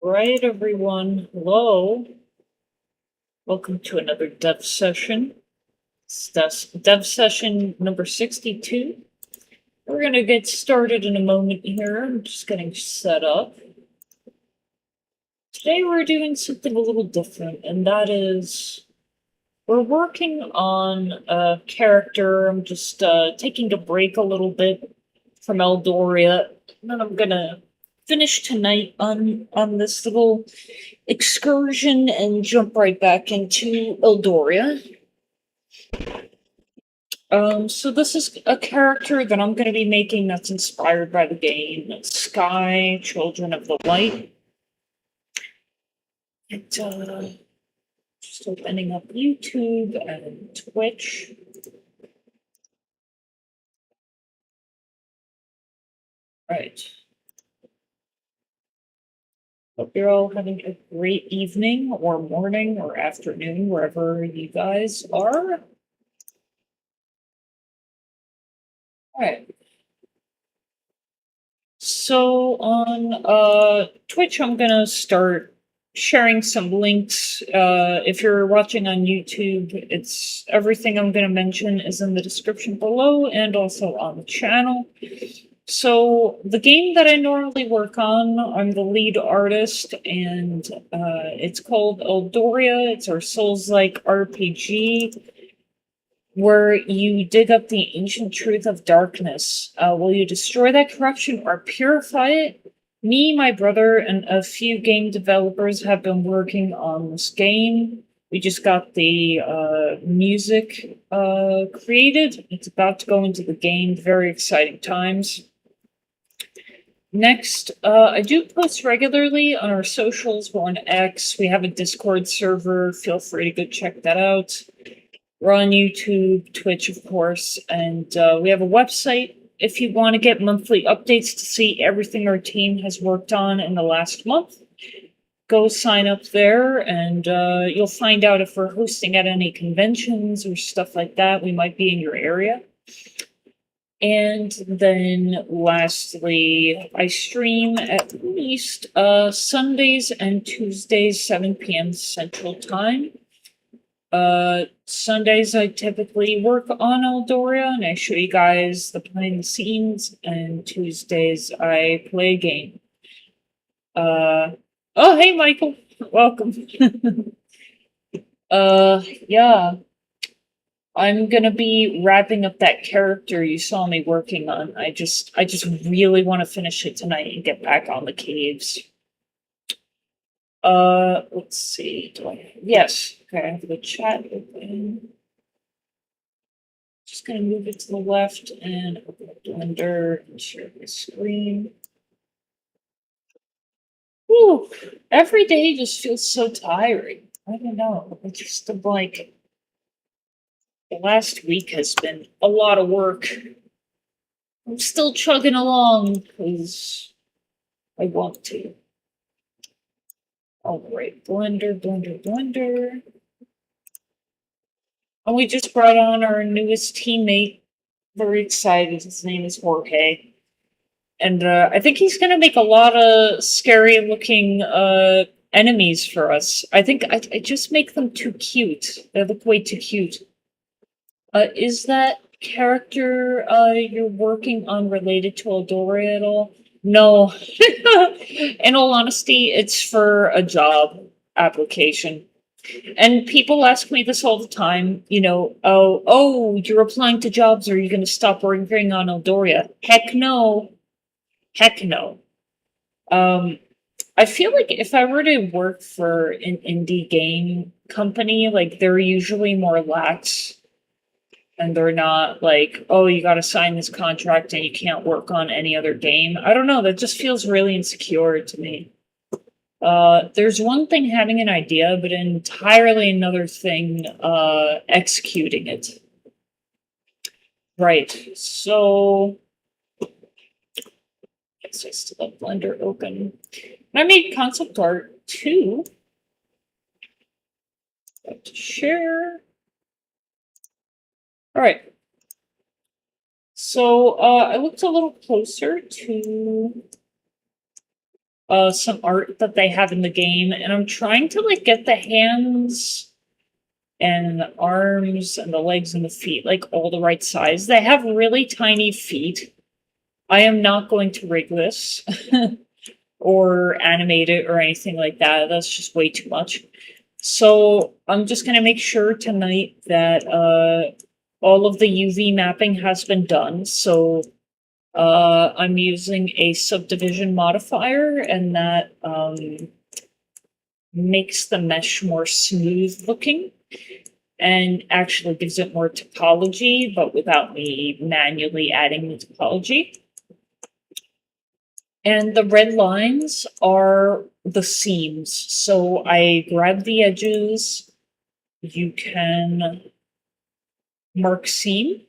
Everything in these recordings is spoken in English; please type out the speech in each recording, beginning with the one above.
Right, everyone. Hello. Welcome to another dev session. It's dev session number 62. We're going to get started in a moment here. I'm just getting set up. Today we're doing something a little different, and that is we're working on a character. I'm just taking a break a little bit from Eldoria, and then I'm going to finish tonight on this little excursion and jump right back into Eldoria. So this is a character that I'm going to be making that's inspired by the game Sky, Children of the Light. And, just opening up YouTube and Twitch. Right. Hope you're all having a great evening or morning or afternoon, wherever you guys are. Alright. So on Twitch, I'm gonna start sharing some links. If you're watching on YouTube, it's everything I'm gonna mention is in the description below and also on the channel. So the game that I normally work on, I'm the lead artist, and it's called Eldoria. It's our Souls-like RPG where you dig up the ancient truth of darkness. Will you destroy that corruption or purify it? Me, my brother, and a few game developers have been working on this game. We just got the music created. It's about to go into the game. Very exciting times. Next, I do post regularly on our socials. We're on X. We have a Discord server. Feel free to go check that out. We're on YouTube, Twitch, of course, and we have a website if you want to get monthly updates to see everything our team has worked on in the last month. Go sign up there, and you'll find out if we're hosting at any conventions or stuff like that. We might be in your area. And then lastly, I stream at least Sundays and Tuesdays, 7 p.m. Central Time. Sundays I typically work on Eldoria and I show you guys the behind the scenes, and Tuesdays I play a game. Oh, hey Michael, welcome. Yeah. I'm gonna be wrapping up that character you saw me working on. I just really want to finish it tonight and get back on the caves. Let's see. Yes. Okay, I have the chat open. Just gonna move it to the left and open up Blender and share my screen. Whew. Every day just feels so tiring. I don't know. I just am like, the last week has been a lot of work. I'm still chugging along because I want to. All right, Blender. And we just brought on our newest teammate. Very excited. His name is Jorge. And I think he's going to make a lot of scary-looking enemies for us. I think I just make them too cute. They look way too cute. Is that character you're working on related to Eldoria at all? No. In all honesty, it's for a job application. And people ask me this all the time, you know, oh, you're applying to jobs, are you going to stop working on Eldoria? Heck no. Heck no. I feel like if I were to work for an indie game company, like, they're usually more lax. And they're not like, oh, you gotta sign this contract and you can't work on any other game. I don't know, that just feels really insecure to me. There's one thing having an idea, but entirely another thing executing it. Right, so yes, I still have Blender open. And I made concept art too. Got to share. All right. So I looked a little closer to some art that they have in the game, and I'm trying to like get the hands and the arms and the legs and the feet like all the right size. They have really tiny feet. I am not going to rig this or animate it or anything like that. That's just way too much. So I'm just going to make sure tonight that all of the UV mapping has been done. So I'm using a subdivision modifier, and that makes the mesh more smooth looking and actually gives it more topology, but without me manually adding the topology. And the red lines are the seams. So I grab the edges. You can mark seam,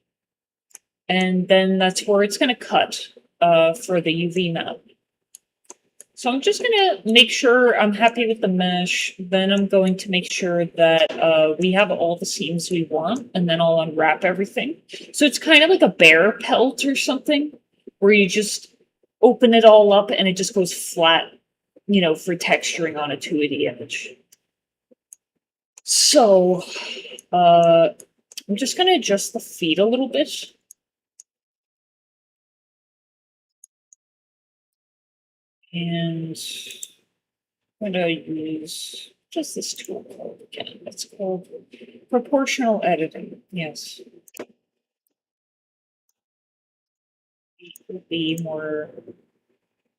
and then that's where it's going to cut for the UV map. So I'm just going to make sure I'm happy with the mesh. Then I'm going to make sure that we have all the seams we want, and then I'll unwrap everything. So it's kind of like a bear pelt or something, where you just open it all up and it just goes flat, you know, for texturing on a 2D image. So I'm just going to adjust the feet a little bit. And I'm going to use just this tool called again. It's called proportional editing. Yes. It will be more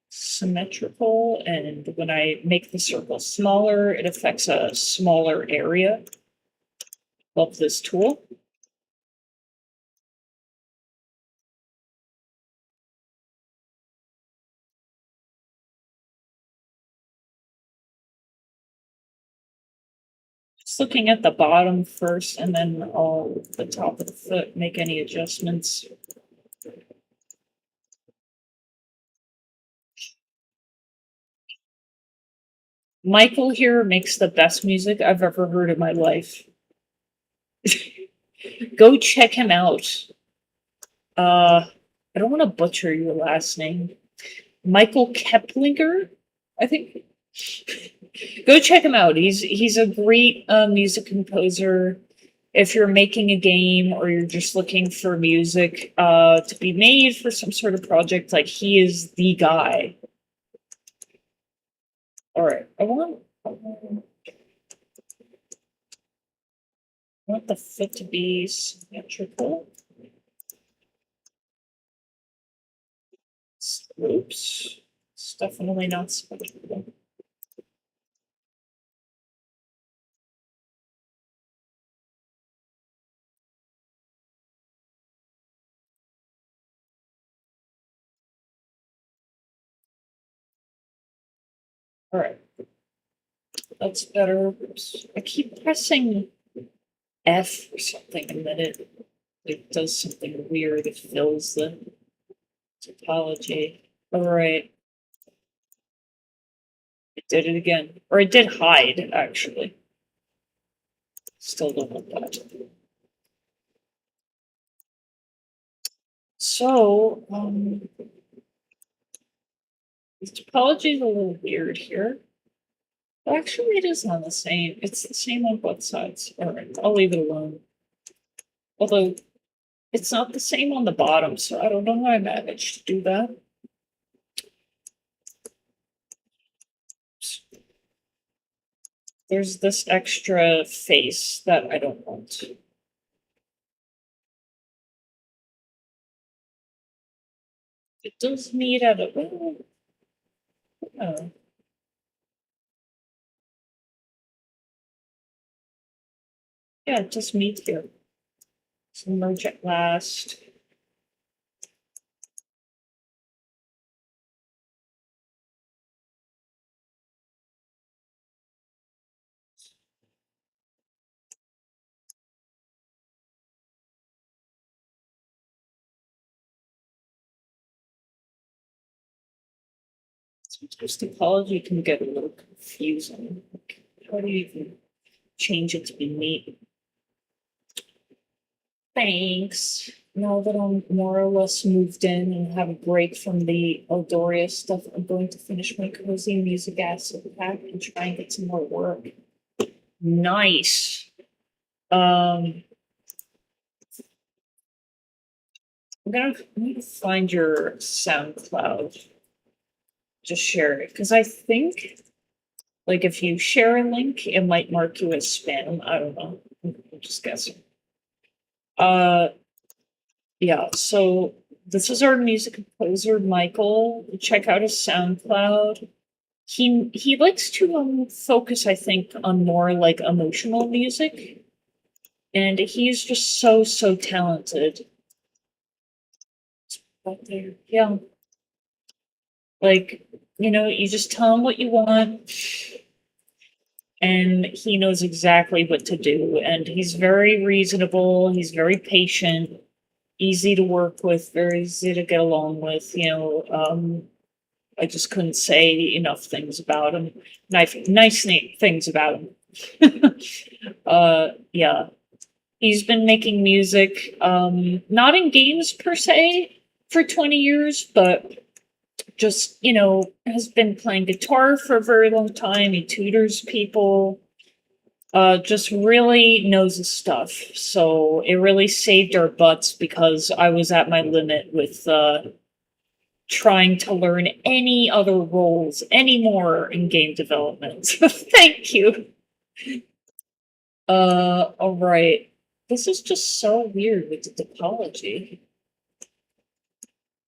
symmetrical, and when I make the circle smaller, it affects a smaller area of this tool. Just looking at the bottom first, and then I'll the top of the foot, make any adjustments. Michael here makes the best music I've ever heard in my life. Go check him out. I don't want to butcher your last name. Michael Keplinger, I think. Go check him out. He's a great music composer. If you're making a game or you're just looking for music to be made for some sort of project, like he is the guy. All right, I want the foot to be symmetrical. Oops, it's definitely not symmetrical. All right, that's better. I keep pressing F or something, and then it does something weird. It fills the topology. All right. It did it again. Or it did hide, actually. Still don't want that. So, the topology is a little weird here. Actually, it is on the same. It's the same on both sides. All right, I'll leave it alone. Although, it's not the same on the bottom, so I don't know how I managed to do that. There's this extra face that I don't want. It does meet at a... Oh. Yeah, it just meets here. So merge at last. Sometimes topology can get a little confusing. Like, how do you even change it to be neat? Thanks. now that I'm more or less moved in and have a break from the Eldoria stuff, I'm going to finish my cozy music acid pack and try and get some more work. Nice. Um, I'm gonna find your SoundCloud. Just share it because I think, like, if you share a link, it might mark you as spam. I don't know. I'm just guessing. Uh, yeah. So this is our music composer, Michael. Check out his SoundCloud. He likes to focus, I think, on more like emotional music, and he's just so talented. But there, yeah, like, you just tell him what you want, and he knows exactly what to do. And he's very reasonable. He's very patient, easy to work with, very easy to get along with. I just couldn't say enough things about him. Nice things about him. Yeah. He's been making music, not in games per se for 20 years, but just, has been playing guitar for a very long time. He tutors people, just really knows his stuff. So it really saved our butts because I was at my limit with, trying to learn any other roles anymore in game development. Thank you. All right. This is just so weird with the topology.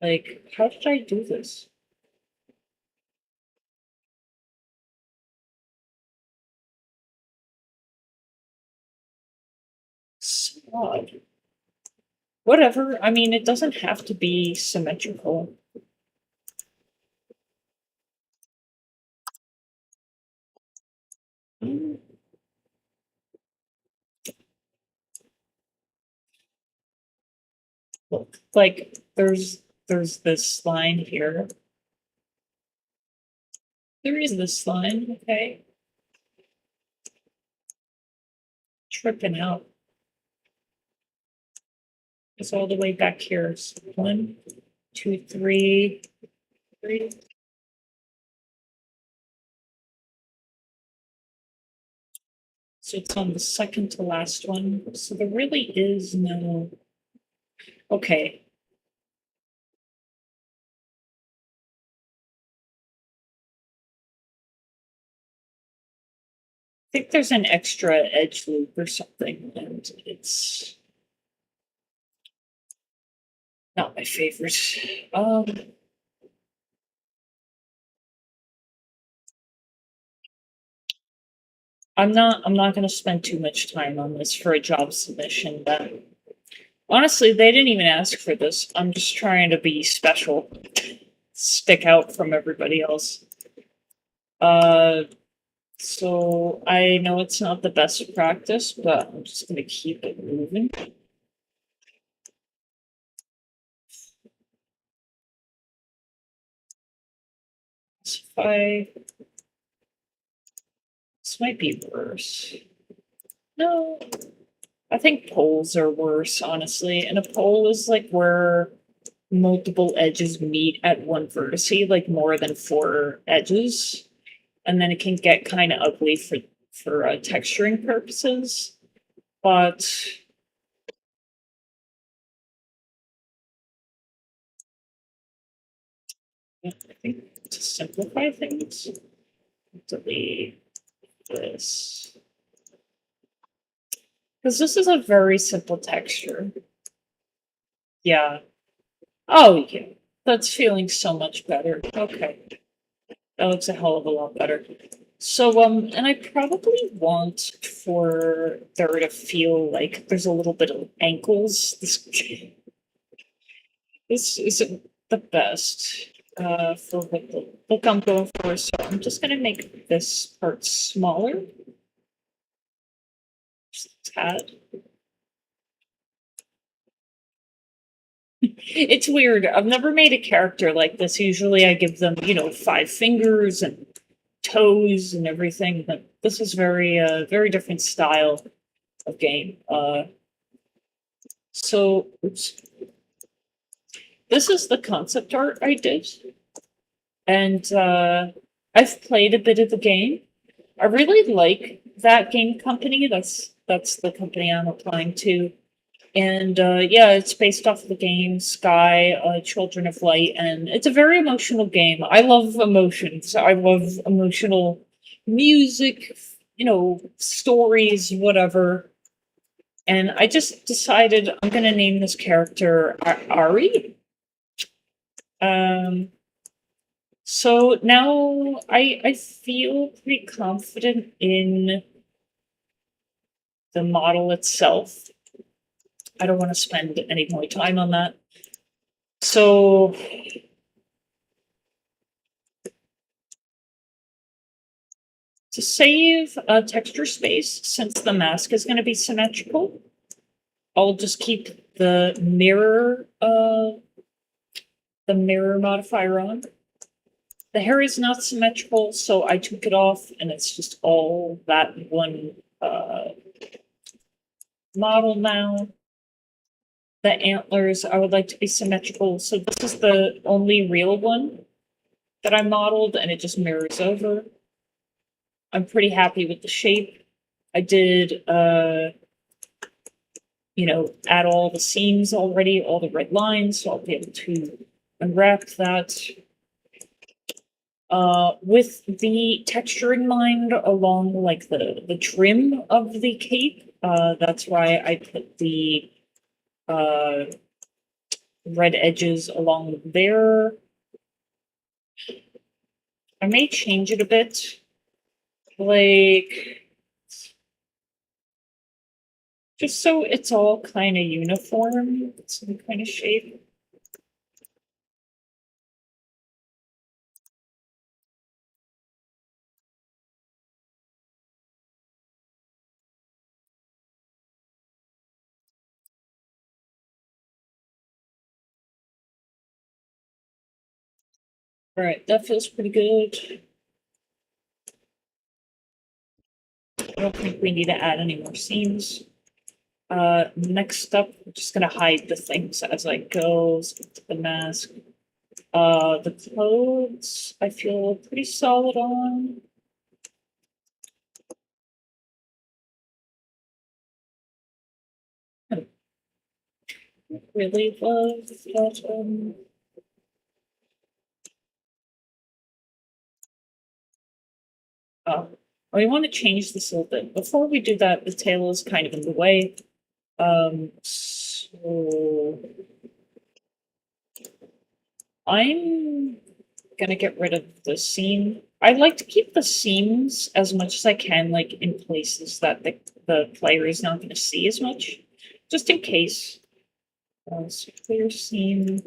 Like, how did I do this? So odd. Whatever. I mean, it doesn't have to be symmetrical. Mm, Look, like there's this line here. There is this line, okay. Tripping out. It's all the way back here. So 1, 2, 3, 3. So it's on the second to last one. So there really is no. Okay. I think there's an extra edge loop or something, and it's not my favorite. Um, I'm not gonna spend too much time on this for a job submission, but honestly, they didn't even ask for this. I'm just trying to be special, stick out from everybody else. Uh, so I know it's not the best practice, but I'm just gonna keep it moving. This might be worse. No, I think poles are worse, honestly. And a pole is like where multiple edges meet at one vertice, like more than 4 edges, and then it can get kind of ugly for texturing purposes. But I think to simplify things, delete this because this is a very simple texture. Yeah. Oh yeah, that's feeling so much better. Okay. That looks a hell of a lot better. So, and I probably want for there to feel like there's a little bit of ankles. This isn't the best for what the look I'm going for, so I'm just gonna make this part smaller. Just a tad. It's weird. I've never made a character like this. Usually I give them, 5 fingers and toes and everything, but this is very different style of game. So oops. this is the concept art I did. And I've played a bit of the game. I really like that game company. That's the company I'm applying to. And yeah, it's based off the game Sky, Children of Light, and it's a very emotional game. I love emotions. I love emotional music, stories, whatever. And I just decided I'm gonna name this character Ari. Um, so now I feel pretty confident in the model itself. I don't want to spend any more time on that. So to save texture space, since the mask is going to be symmetrical, I'll just keep the mirror modifier on. The hair is not symmetrical, so I took it off, and it's just all that one model now. The antlers I would like to be symmetrical, so this is the only real one that I modeled, and it just mirrors over. I'm pretty happy with the shape. I did, add all the seams already, all the red lines, so I'll be able to unwrap that. With the texture in mind along, like, the trim of the cape, that's why I put the red edges along there. I may change it a bit. Like, just so it's all kind of uniform, some kind of shape. All right, that feels pretty good. I don't think we need to add any more seams. Next up, we're just gonna hide the things as I go. So the mask. The clothes, I feel pretty solid on. I really love that. We want to change this a little bit. Before we do that, the tail is kind of in the way. So I'm gonna get rid of the seam. I like to keep the seams as much as I can, like, in places that the player is not gonna see as much, just in case. So clear seam.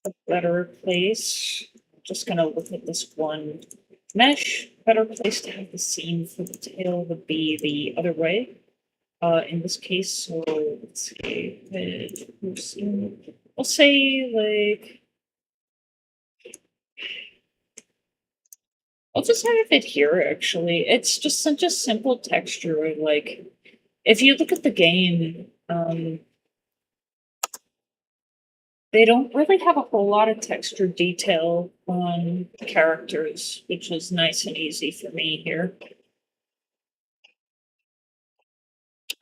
A better place. I'm just gonna look at this one mesh. Better place to have the seam for the tail would be the other way. In this case, so let's see, I'll say, like, I'll just have it here, actually. It's just such a simple texture. Like, if you look at the game, they don't really have a whole lot of texture detail on the characters, which is nice and easy for me here.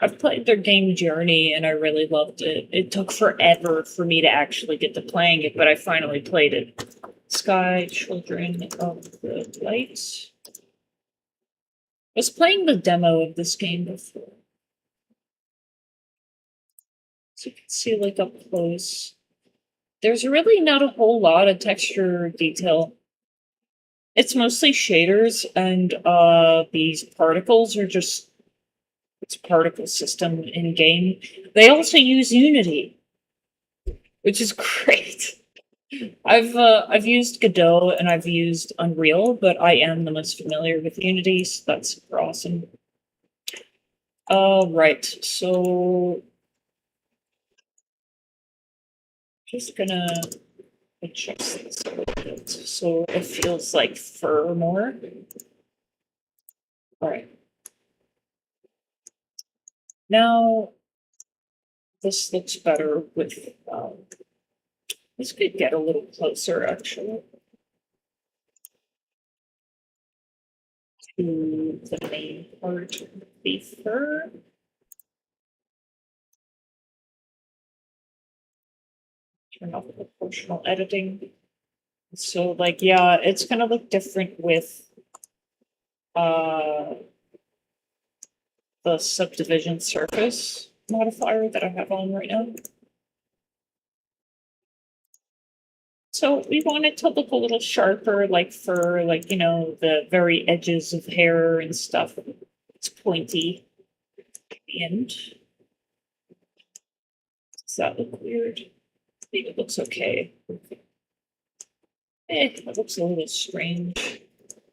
I've played their game Journey, and I really loved it. It took forever for me to actually get to playing it, but I finally played it. Sky, Children of the Light. I was playing the demo of this game before. So you can see, like, up close. There's really not a whole lot of texture detail. It's mostly shaders, and these particles are just, it's particle system in game. They also use Unity, which is great. I've used Godot and I've used Unreal, but I am the most familiar with Unity, so that's super awesome. Right, so just gonna adjust this a little bit so it feels like fur more. All right. Now, this looks better with, this could get a little closer, actually, to the main part of the fur. Turn off the proportional editing. So, like, yeah, it's gonna look different with the subdivision surface modifier that I have on right now. So we want it to look a little sharper, like fur, like, you know, the very edges of hair and stuff. It's pointy at the end. Does that look weird? I think it looks okay. It looks a little strange.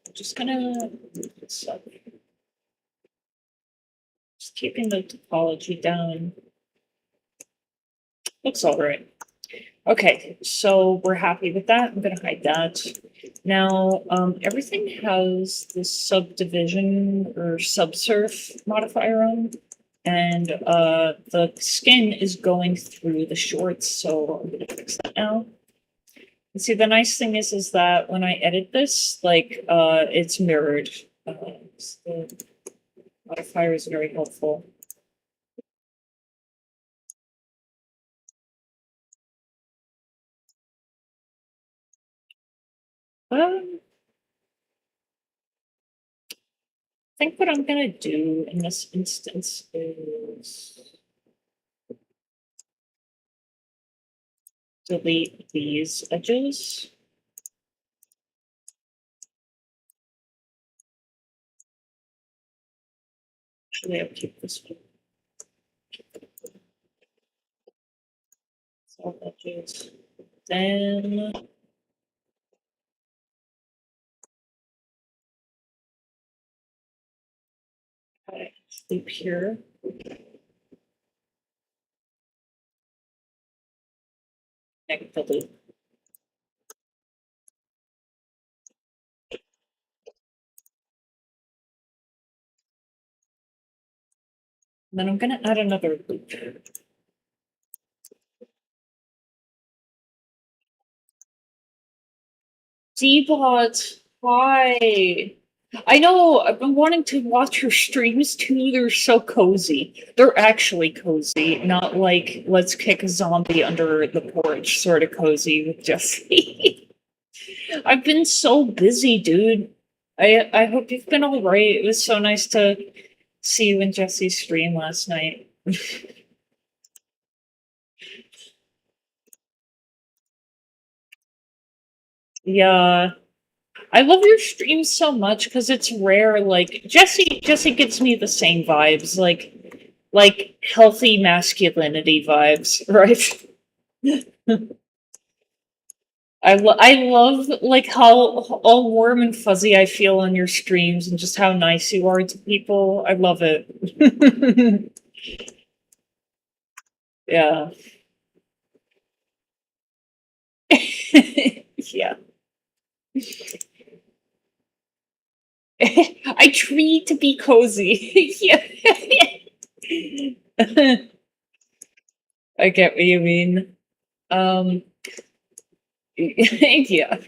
I'm just gonna move this up. Just keeping the topology down. Looks all right. Okay, so we're happy with that. I'm gonna hide that. Now, everything has this subdivision or subsurf modifier on, and the skin is going through the shorts, so I'm gonna fix that now. And see, the nice thing is that when I edit this, like, it's mirrored. So the modifier is very helpful. I think what I'm gonna do in this instance is delete these edges. Actually, I'll keep this one. All edges. Then I sleep here. Connect the loop. And then I'm gonna add another loop. Dbot, why? I know, I've been wanting to watch your streams too. They're so cozy. They're actually cozy, not like let's kick a zombie under the porch sort of cozy with Jesse. I've been so busy, dude. I hope you've been all right. It was so nice to see you in Jesse's stream last night. Yeah. I love your streams so much because it's rare. Like Jesse gives me the same vibes, like healthy masculinity vibes, right? I love like how all warm and fuzzy I feel on your streams and just how nice you are to people. I love it. Yeah. Yeah. I tree to be cozy. Yeah. I get what you mean. Um, yeah.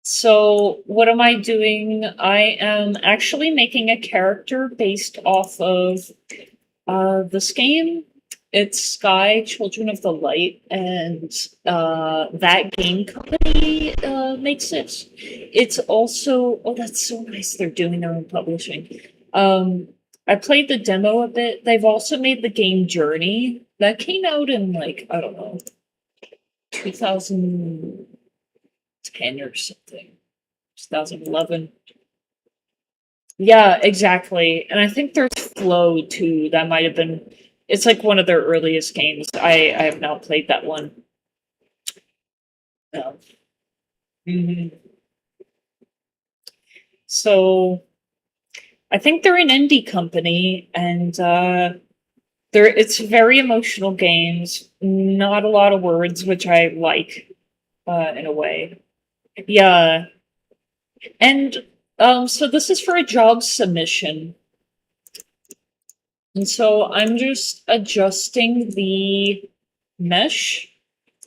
So, what am I doing? I am actually making a character based off of this game. It's Sky Children of the Light, and that game company makes it. It's also, oh, that's so nice. They're doing their own publishing. I played the demo a bit. They've also made the game Journey that came out in like I don't know 2010 or something, 2011. Yeah, exactly. And I think there's Flow too. That might have been. It's like one of their earliest games. I have now played that one. Um, mhm. So I think they're an indie company, and it's very emotional games. Not a lot of words, which I like in a way. Yeah, and so this is for a job submission. And so I'm just adjusting the mesh.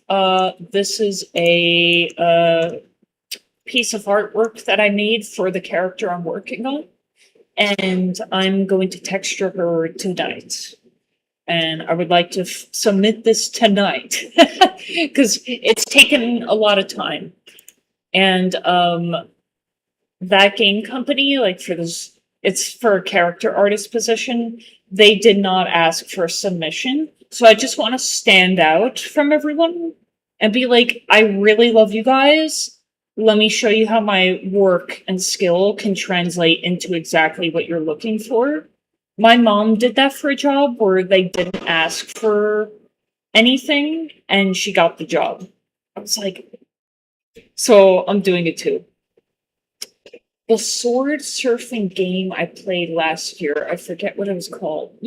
This is a piece of artwork that I made for the character I'm working on, and I'm going to texture her tonight. And I would like to submit this tonight because it's taken a lot of time. And that game company, like for this, it's for a character artist position. They did not ask for a submission, so I just want to stand out from everyone and be like, I really love you guys. Let me show you how my work and skill can translate into exactly what you're looking for. My mom did that for a job where they didn't ask for anything and she got the job. I was like, so I'm doing it too. The sword surfing game I played last year, I forget what it was called.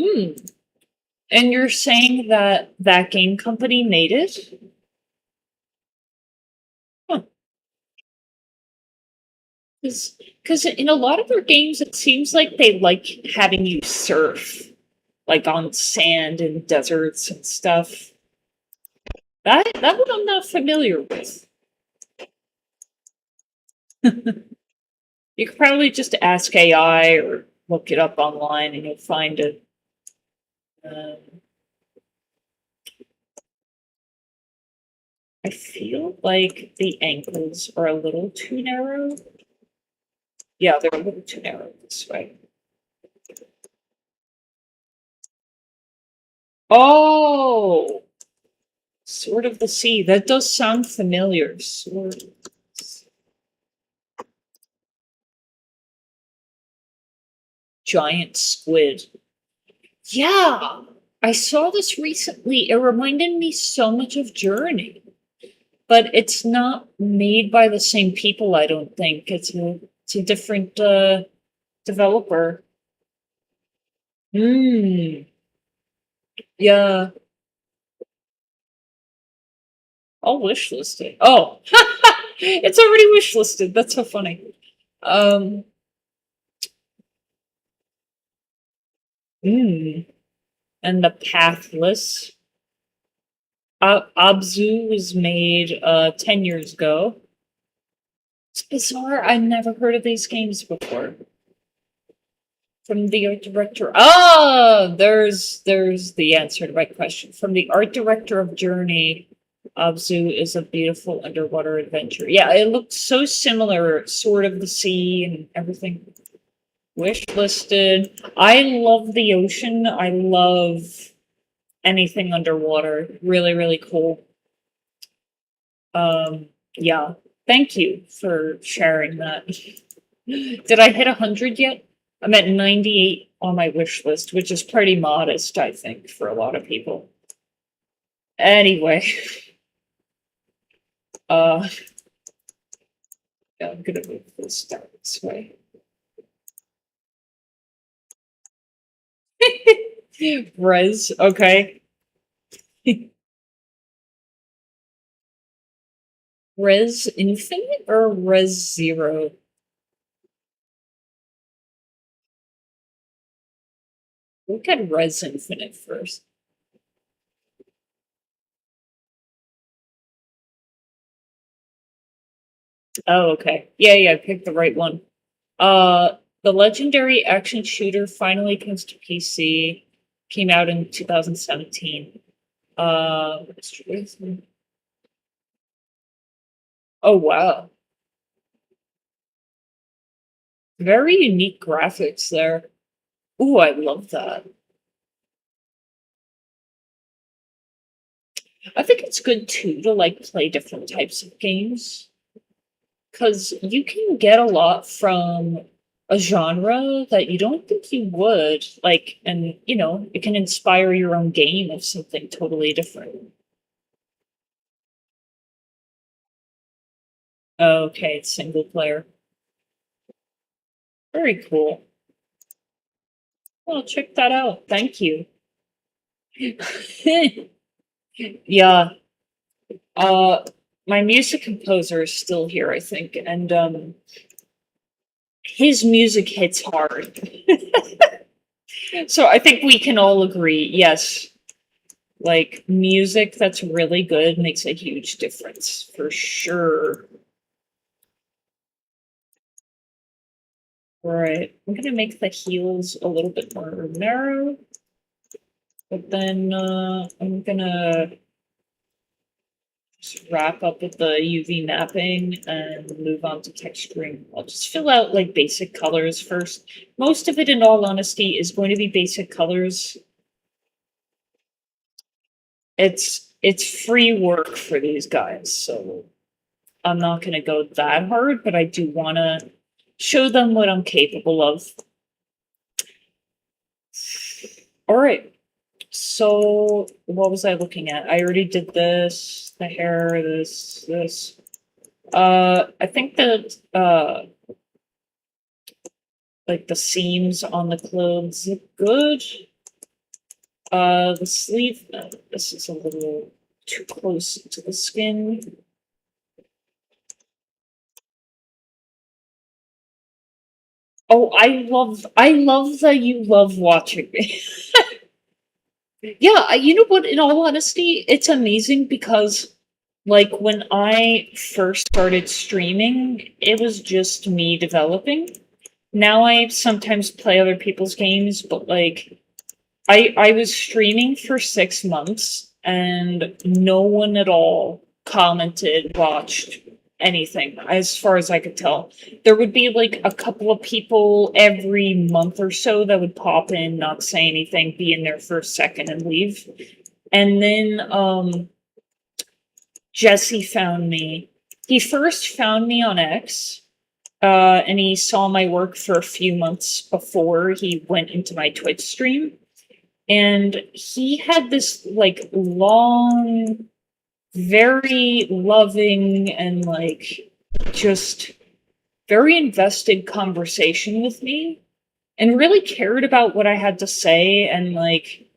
And you're saying that that game company made it? Huh. Because in a lot of their games, it seems like they like having you surf, like on sand and deserts and stuff. That one I'm not familiar with. You could probably just ask AI or look it up online and you'll find it. I feel like the ankles are a little too narrow. Yeah, they're a little too narrow this way. Oh! Sword of the Sea. That does sound familiar. Sword. Giant squid. Yeah! I saw this recently. It reminded me so much of Journey. But it's not made by the same people, I don't think. It's a different developer. Yeah. I'll wishlist it. Oh, it's already wishlisted. That's so funny. Um, and the Pathless. Abzu was made 10 years ago. It's bizarre. I never heard of these games before. From the art director. Ah, there's the answer to my question. From the art director of Journey, Abzu is a beautiful underwater adventure. Yeah, it looked so similar, Sword of the Sea and everything. Wish listed. I love the ocean. I love anything underwater. Really, really cool. Yeah. Thank you for sharing that. Did I hit 100 yet? I'm at 98 on my wish list, which is pretty modest, I think, for a lot of people. Anyway, yeah, I'm gonna move this down this way. Res, okay. Res Infinite or Res Zero? Look at Res Infinite first. Oh, okay. Yeah, I picked the right one. The legendary action shooter finally comes to PC. Came out in 2017. Uh, oh wow. Very unique graphics there. Ooh, I love that. I think it's good too to like play different types of games because you can get a lot from a genre that you don't think you would like, and it can inspire your own game of something totally different. Okay, it's single player. Very cool. Well, check that out. Thank you. Yeah. Uh, my music composer is still here, I think, and his music hits hard. So I think we can all agree, yes, like music that's really good makes a huge difference for sure. Right. I'm gonna make the heels a little bit more narrow, but then I'm gonna just wrap up with the UV mapping and move on to texturing. I'll just fill out like basic colors first. Most of it, in all honesty, is going to be basic colors. It's free work for these guys, so I'm not gonna go that hard, but I do wanna show them what I'm capable of. All right. So what was I looking at? I already did this, the hair, this. I think that like the seams on the clothes look good. The sleeve, this is a little too close to the skin. Oh, I love that you love watching me. Yeah, you know what? In all honesty, it's amazing because, like, when I first started streaming, it was just me developing. Now I sometimes play other people's games, but like, I was streaming for 6 months and no one at all commented, watched anything, as far as I could tell. There would be like a couple of people every month or so that would pop in, not say anything, be in there for a second and leave. And then Jesse found me. He first found me on X, and he saw my work for a few months before he went into my Twitch stream. And he had this like long, very loving and like just very invested conversation with me and really cared about what I had to say. And like,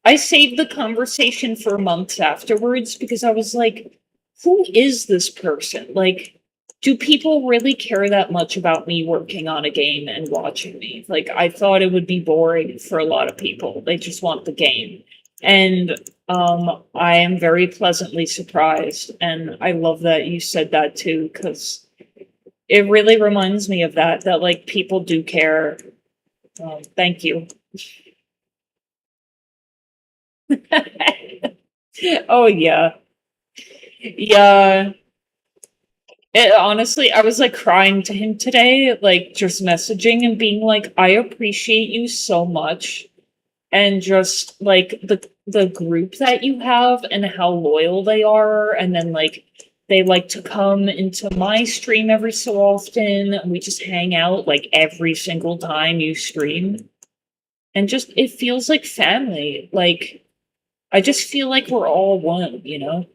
I saved the conversation for months afterwards because I was like, who is this person? Like, do people really care that much about me working on a game and watching me? Like, I thought it would be boring for a lot of people. They just want the game. And I am very pleasantly surprised. And I love that you said that too, because it really reminds me of that like people do care. Thank you. Oh, yeah. Yeah. Honestly, I was like crying to him today, like just messaging and being like, I appreciate you so much. And just like the group that you have and how loyal they are. And then like they like to come into my stream every so often. And we just hang out like every single time you stream. And just it feels like family. Like I just feel like we're all one, you know?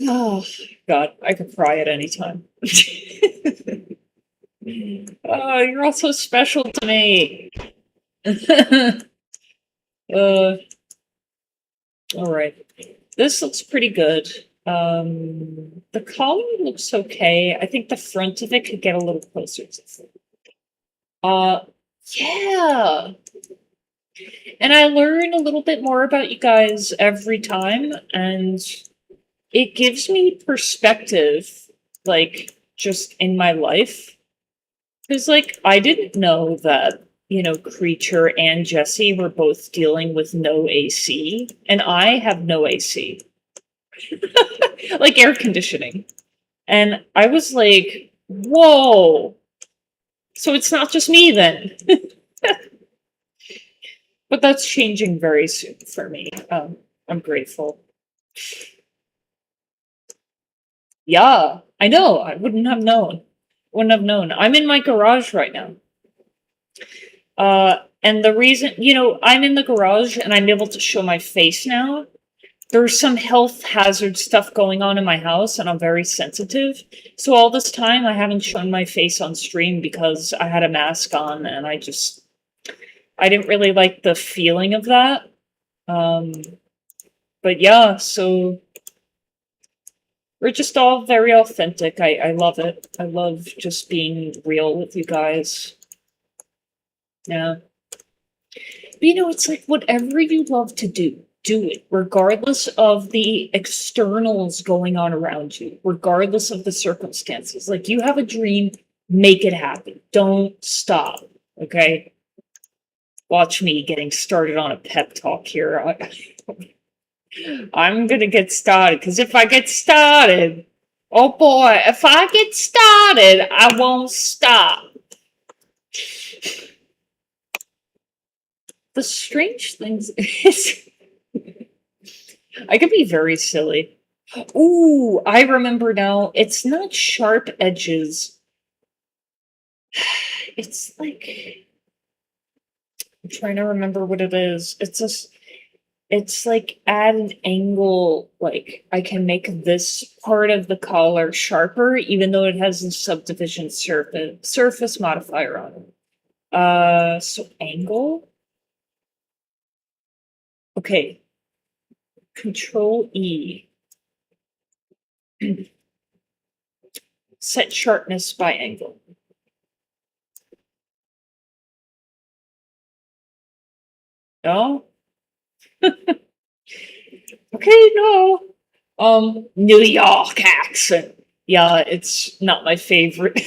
Oh, God, I could cry at any time. Oh, you're all so special to me. uh, all right. This looks pretty good. The collar looks okay. I think the front of it could get a little closer to the Uh, yeah. And I learn a little bit more about you guys every time, and it gives me perspective, like, just in my life. Because, like, I didn't know that, Creature and Jesse were both dealing with no AC, and I have no AC. Like, air conditioning. And I was like, whoa. So it's not just me then. But that's changing very soon for me. I'm grateful. Yeah, I know. I wouldn't have known. Wouldn't have known. I'm in my garage right now. And the reason, I'm in the garage and I'm able to show my face now. There's some health hazard stuff going on in my house and I'm very sensitive. So all this time I haven't shown my face on stream because I had a mask on and I didn't really like the feeling of that. But yeah, so we're just all very authentic. I love it. I love just being real with you guys. Yeah. But it's like whatever you love to do it, regardless of the externals going on around you, regardless of the circumstances. Like you have a dream, make it happen. Don't stop. Okay? Watch me getting started on a pep talk here. I'm gonna get started, because if I get started, oh boy, if I get started, I won't stop. The strange things is I could be very silly. Ooh, I remember now. It's not sharp edges. It's like I'm trying to remember what it is. It's like at an angle, like I can make this part of the collar sharper, even though it has a subdivision surface modifier on it. So angle. Okay. Control E. Set sharpness by angle. No? Okay, no. New York accent. Yeah, it's not my favorite.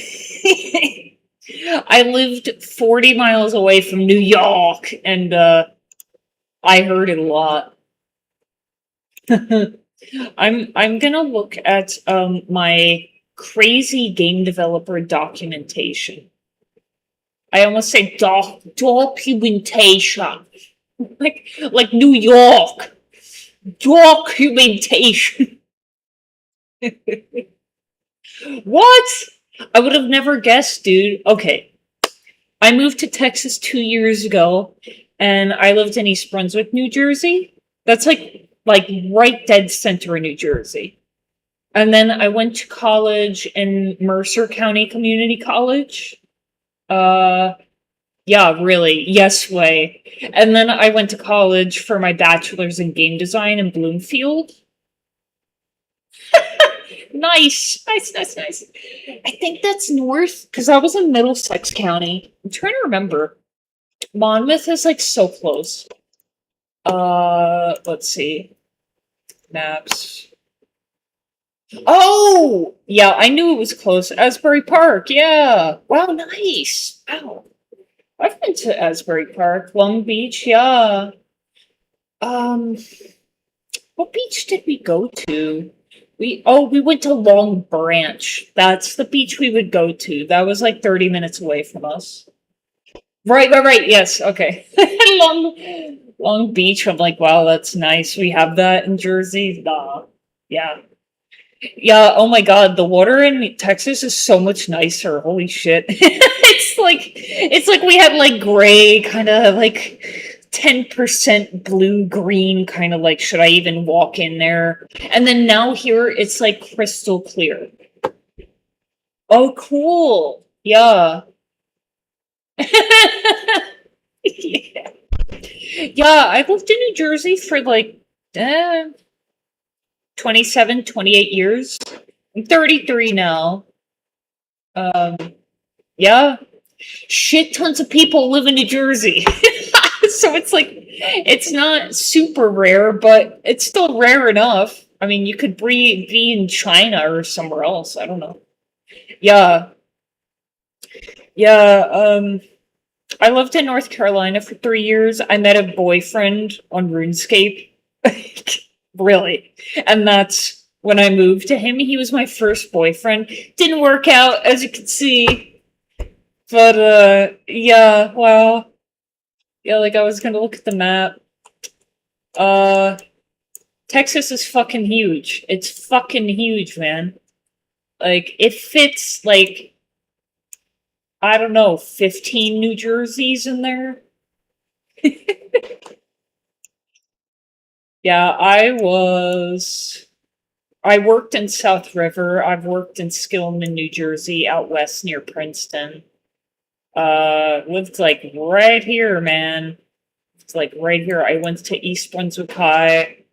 I lived 40 miles away from New York, and I heard it a lot. I'm gonna look at my crazy game developer documentation. I almost said documentation. like New York. Documentation. What? I would have never guessed, dude. Okay. I moved to Texas 2 years ago, and I lived in East Brunswick, New Jersey. That's like right dead center of New Jersey. And then I went to college in Mercer County Community College. Uh yeah, really. Yes way. And then I went to college for my bachelor's in game design in Bloomfield. Nice. Nice, nice, nice. I think that's north because I was in Middlesex County. I'm trying to remember. Monmouth is like so close. Let's see. Maps. Oh, yeah, I knew it was close. Asbury Park, yeah. Wow, nice. Wow. I've been to Asbury Park, Long Beach, yeah. Um, what beach did we go to? We went to Long Branch. That's the beach we would go to. That was like 30 minutes away from us. Right, right, right. Yes, okay. Long Beach. I'm like, wow, that's nice. We have that in Jersey. Nah. Yeah. Yeah, oh my god, the water in Texas is so much nicer. Holy shit. It's like we had like gray, kind of like 10% blue green, kind of like should I even walk in there? And then now here it's like crystal clear. Oh, cool. Yeah. Yeah. Yeah, I lived in New Jersey for like 27, 28 years. I'm 33 now. Um, yeah. Shit tons of people live in New Jersey. So it's like, it's not super rare, but it's still rare enough. I mean, you could be in China or somewhere else. I don't know. Yeah. Yeah. I lived in North Carolina for 3 years. I met a boyfriend on RuneScape. Really. And that's when I moved to him. He was my first boyfriend. Didn't work out, as you can see. But, yeah, well, yeah, like I was gonna look at the map. Uh, Texas is fucking huge. It's fucking huge, man. Like, it fits, like, I don't know, 15 New Jerseys in there? Yeah, I worked in South River. I've worked in Skillman, New Jersey, out west near Princeton. Lived like right here, man. It's like right here. I went to East Brunswick High.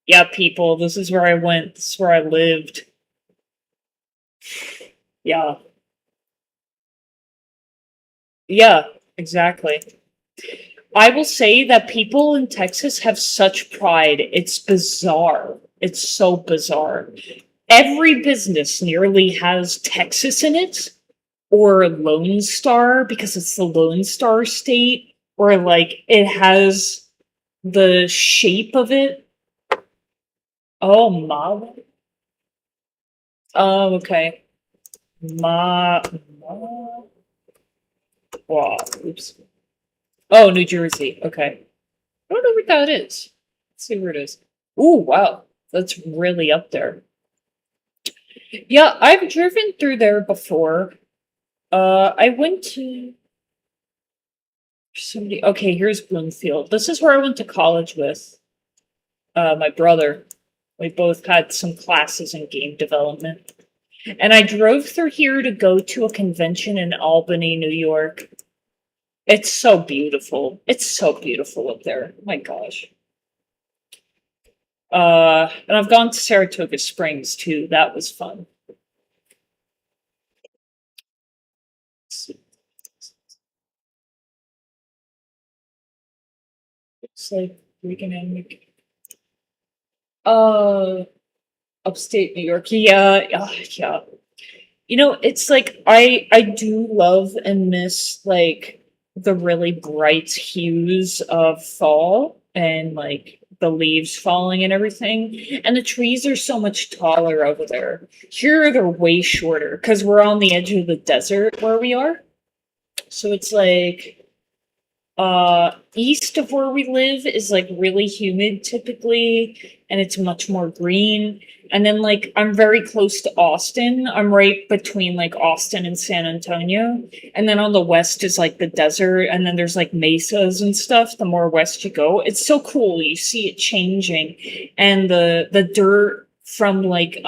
Yeah, people, this is where I went. This is where I lived. Yeah. Yeah. exactly. I will say that people in Texas have such pride. It's bizarre. It's so bizarre. Every business nearly has Texas in it, or Lone Star because it's the Lone Star state, or like it has the shape of it. Oh, Ma. Oh, okay. Ma. Wow. Oops. Oh, New Jersey. Okay. I don't know what that is. Let's see where it is. Ooh, wow. That's really up there. Yeah, I've driven through there before. I went to somebody. Okay, here's Bloomfield. This is where I went to college with my brother. We both had some classes in game development. And I drove through here to go to a convention in Albany, New York. It's so beautiful. It's so beautiful up there. Oh my gosh. And I've gone to Saratoga Springs too. That was fun. It's like economic. Uh, Upstate New York. Yeah, yeah. You know, it's like I do love and miss like the really bright hues of fall and like the leaves falling and everything. And the trees are so much taller over there. Here they're way shorter because we're on the edge of the desert where we are. So it's like east of where we live is like really humid typically, and it's much more green. And then like I'm very close to Austin. I'm right between like Austin and San Antonio. And then on the west is like the desert, and then there's like mesas and stuff the more west you go. It's so cool. You see it changing. And the dirt from like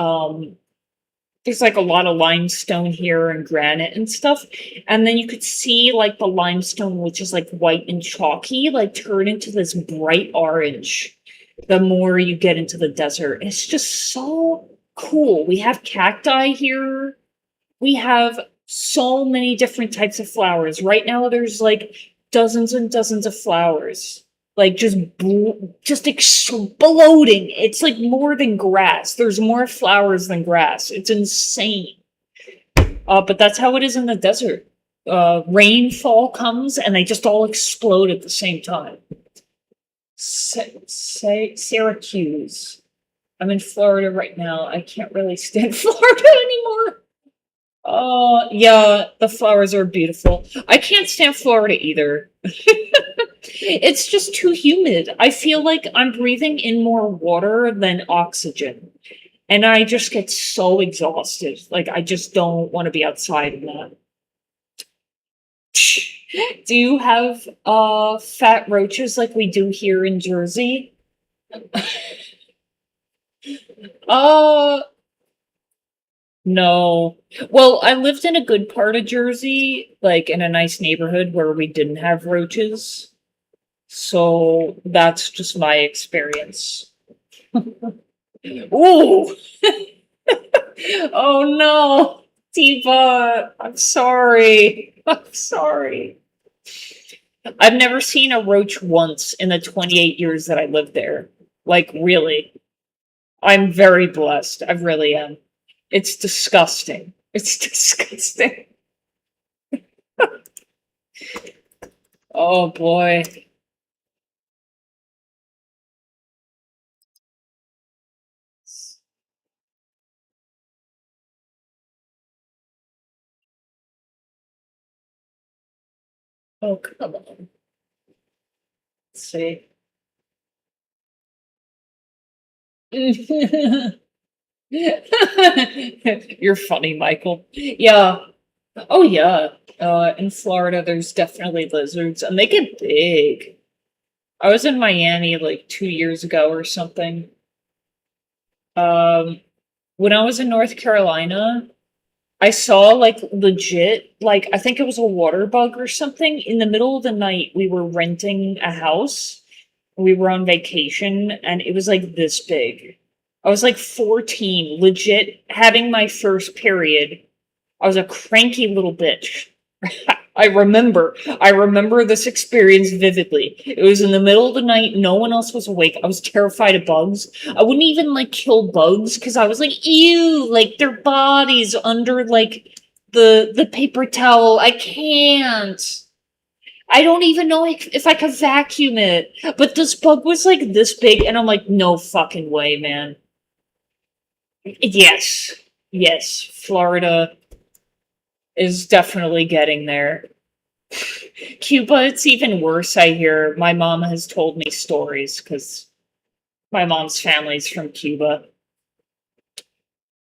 there's like a lot of limestone here and granite and stuff. And then you could see like the limestone, which is like white and chalky, like turn into this bright orange the more you get into the desert. It's just so cool. We have cacti here. We have so many different types of flowers. Right now, there's like dozens and dozens of flowers. Like just exploding. It's like more than grass. There's more flowers than grass. It's insane. But that's how it is in the desert. Rainfall comes and they just all explode at the same time. Syracuse. I'm in Florida right now. I can't really stand Florida anymore. Oh, yeah, the flowers are beautiful. I can't stand Florida either. It's just too humid. I feel like I'm breathing in more water than oxygen. And I just get so exhausted. Like, I just don't want to be outside in that. Do you have fat roaches like we do here in Jersey? Uh no. Well, I lived in a good part of Jersey, like in a nice neighborhood where we didn't have roaches. So that's just my experience. Ooh. Oh no. Diva, I'm sorry. I'm sorry. I've never seen a roach once in the 28 years that I lived there. Like, really. I'm very blessed. I really am. It's disgusting. It's disgusting. Oh boy. Oh, come on. Let's see. You're funny, Michael. Yeah. Oh, yeah. In Florida, there's definitely lizards, and they get big. I was in Miami like 2 years ago or something. Um, when I was in North Carolina, I saw like legit, like I think it was a water bug or something. In the middle of the night, we were renting a house. We were on vacation, and it was like this big. I was like 14, legit having my first period. I was a cranky little bitch. I remember this experience vividly. It was in the middle of the night, no one else was awake. I was terrified of bugs. I wouldn't even like kill bugs because I was like, ew, like their bodies under like the paper towel. I can't. I don't even know if I could vacuum it. But this bug was like this big, and I'm like, no fucking way, man. Yes. Yes. Florida is definitely getting there. Cuba, it's even worse, I hear. My mom has told me stories because my mom's family's from Cuba.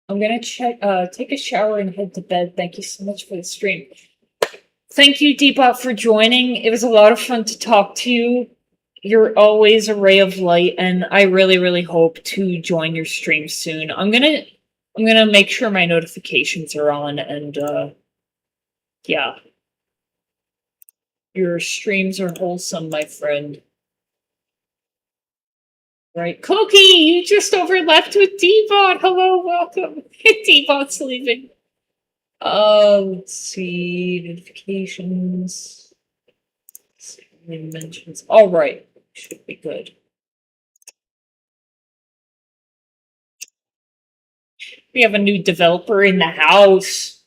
I'm gonna take a shower and head to bed. Thank you so much for the stream. Thank you, Deepot, for joining. It was a lot of fun to talk to you. You're always a ray of light, and I really, really hope to join your stream soon. I'm gonna make sure my notifications are on, and yeah. Your streams are wholesome, my friend. Right. Cookie, you just overlapped with D-Bot. Hello, welcome. D-Bot's leaving. Let's see. Notifications. Mentions. All right. Should be good. We have a new developer in the house.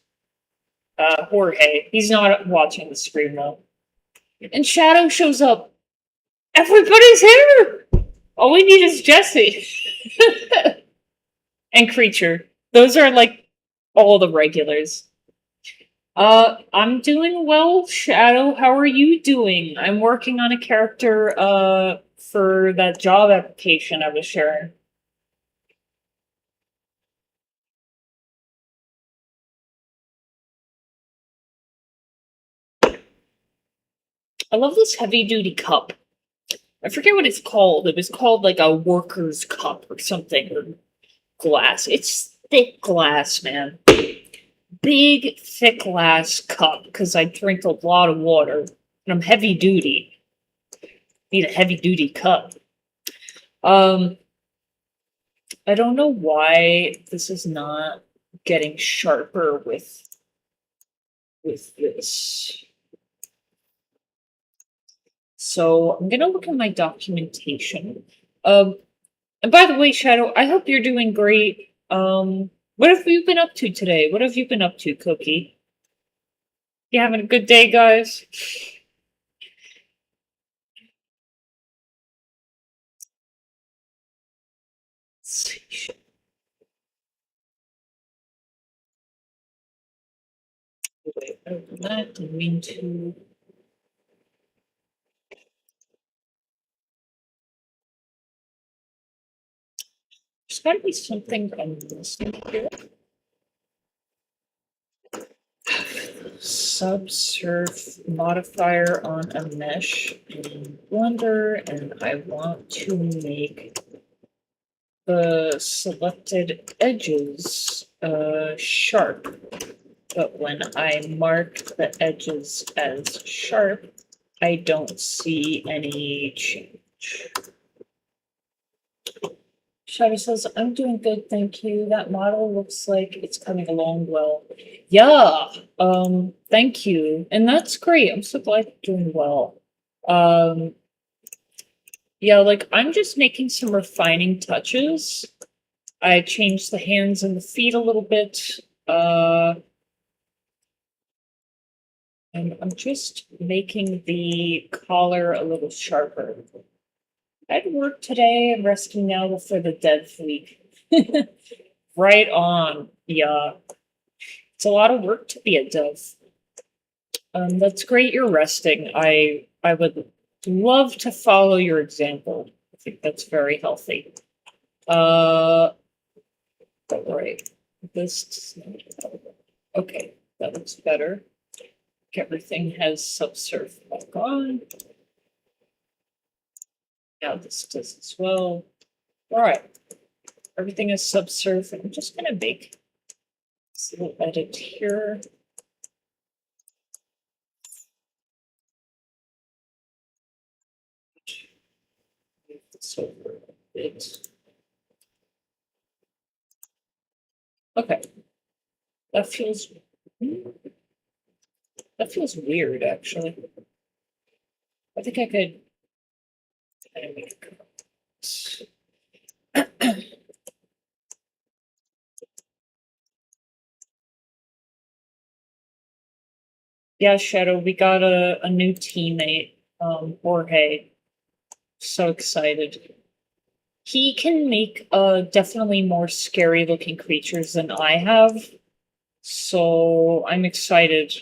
Jorge. He's not watching the stream though. And Shadow shows up. Everybody's here! All we need is Jesse. And Creature. Those are like all the regulars. I'm doing well, Shadow. How are you doing? I'm working on a character, for that job application I was sharing. I love this heavy duty cup. I forget what it's called. It was called like a worker's cup or something, or glass. It's thick glass, man. Big, thick glass cup, because I drink a lot of water. And I'm heavy duty. Need a heavy duty cup. I don't know why this is not getting sharper with this. So I'm gonna look at my documentation. And by the way, Shadow, I hope you're doing great. What have you been up to today? What have you been up to, Cookie? You having a good day, guys? Wait, open that. Didn't mean to. There's gotta be something I'm missing here. Subsurf modifier on a mesh in Blender, and I want to make the selected edges sharp. But when I mark the edges as sharp, I don't see any change. Shadow says, I'm doing good, thank you. That model looks like it's coming along well. Yeah, thank you. And that's great. I'm so glad you're doing well. Yeah, like I'm just making some refining touches. I changed the hands and the feet a little bit. And I'm just making the collar a little sharper. I had work today. I'm resting now for the dev week. Right on. Yeah. It's a lot of work to be a dev. That's great you're resting. I would love to follow your example. I think that's very healthy. All right. This okay, that looks better. Everything has subsurf back on. Now this does as well. All right. Everything is subsurf. I'm just gonna make this little edit here. Move this over a bit. Okay. That That feels weird, actually. I think I could kind of make it. Yeah, Shadow, we got a new teammate, Jorge. So excited. He can make definitely more scary looking creatures than I have. So I'm excited.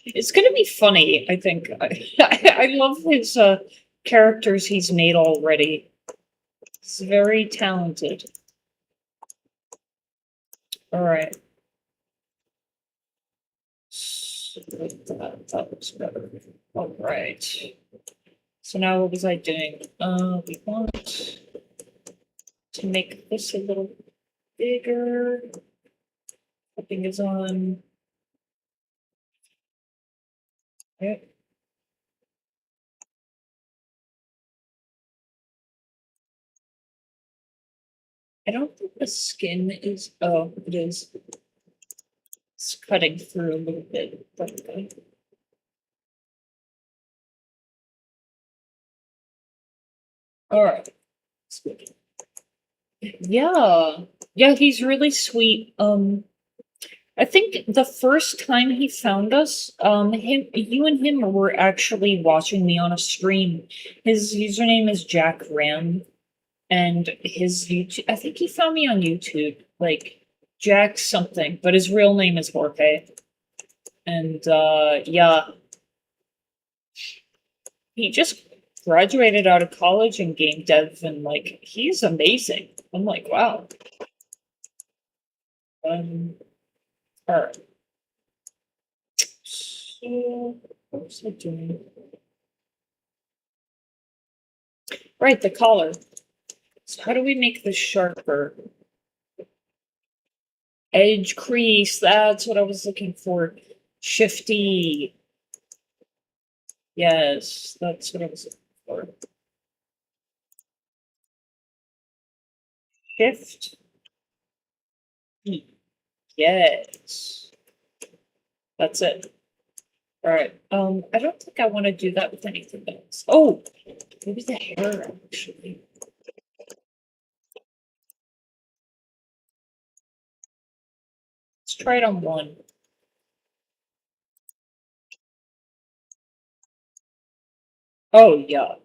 It's gonna be funny, I think. I love his characters he's made already. He's very talented. Alright. So that looks better. Alright. So now what was I doing? We want to make this a little bigger. Nothing is on. Yep. I don't think the skin is. Oh, it is. It's cutting through a little bit. But okay. All right. It's good. Yeah. Yeah, he's really sweet. I think the first time he found us, you and him were actually watching me on a stream. His username is Jack Ram, and his YouTube. I think he found me on YouTube, like Jack something, but his real name is Jorge. And yeah, he just graduated out of college in game dev, and like he's amazing. I'm like, wow. All right. So what was I doing? Right, the collar. So how do we make this sharper? Edge crease. That's what I was looking for. Shifty. Yes, that's what I was looking for. Shift. E. Yes. That's it. All right. I don't think I want to do that with anything else. Oh, maybe the hair actually. Let's try it on one. Oh yeah.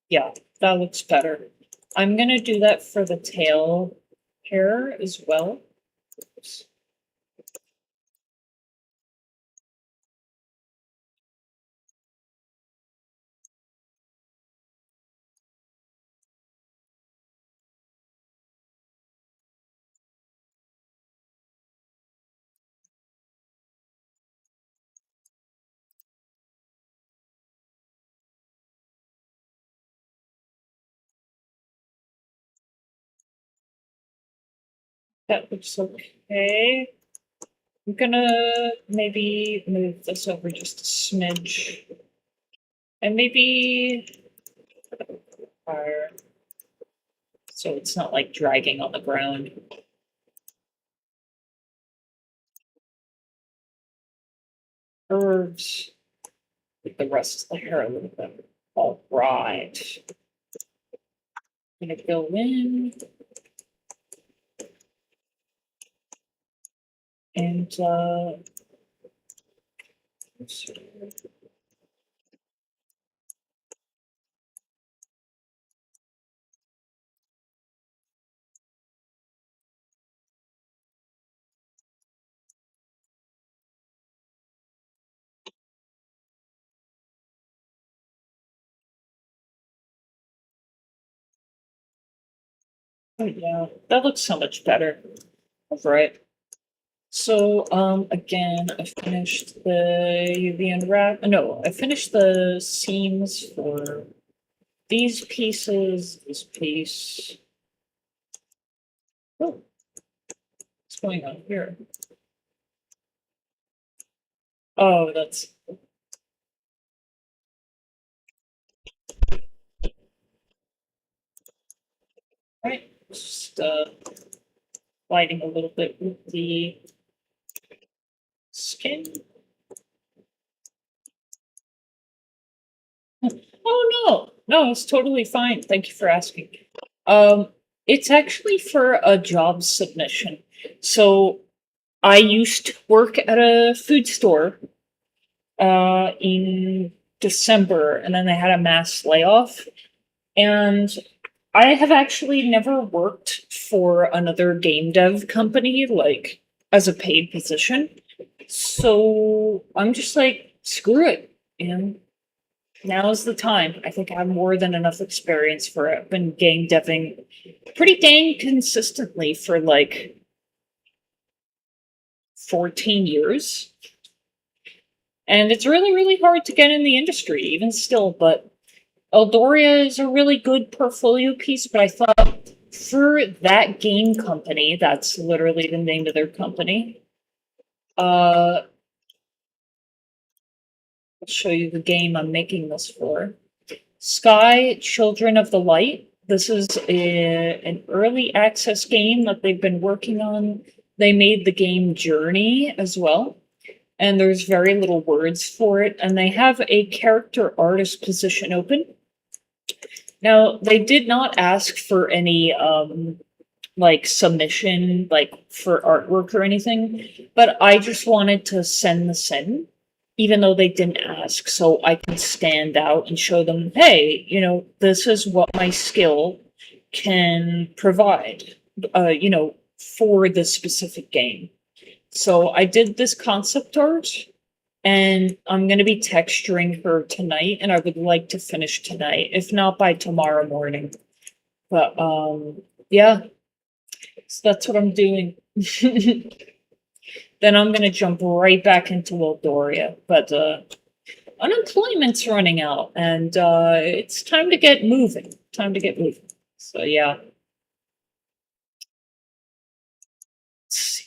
Yeah, that looks better. I'm gonna do that for the tail hair as well. Oops. That looks okay. I'm gonna maybe move this over just a smidge. And maybe fire. So it's not like dragging on the ground. Curves with the rest of the hair a little bit. All right. I'm gonna go in and oh yeah, that looks so much better. All right. So again, I finished the unwrap. No, I finished the seams for these pieces. This piece. Oh, what's going on here? Oh, that's right. Just lighting a little bit with the skin. No, it's totally fine. Thank you for asking. Um, it's actually for a job submission. So I used to work at a food store in December, and then they had a mass layoff. And I have actually never worked for another game dev company, like as a paid position. So I'm just like, screw it. And now's the time. I think I have more than enough experience for it. I've been game deving pretty dang consistently for like 14 years. And it's really, really hard to get in the industry, even still. But Eldoria is a really good portfolio piece, but I thought for that game company, that's literally the name of their company. I'll show you the game I'm making this for. Sky Children of the Light. This is an early access game that they've been working on. They made the game Journey as well, and there's very little words for it. And they have a character artist position open. Now, they did not ask for any like submission, like for artwork or anything, but I just wanted to send this in, even though they didn't ask, so I can stand out and show them, hey, this is what my skill can provide, for this specific game. So I did this concept art, and I'm going to be texturing her tonight, and I would like to finish tonight, if not by tomorrow morning. But yeah, so that's what I'm doing. Then I'm going to jump right back into Eldoria. But unemployment's running out, and it's time to get moving. Time to get moving. So yeah. Let's see.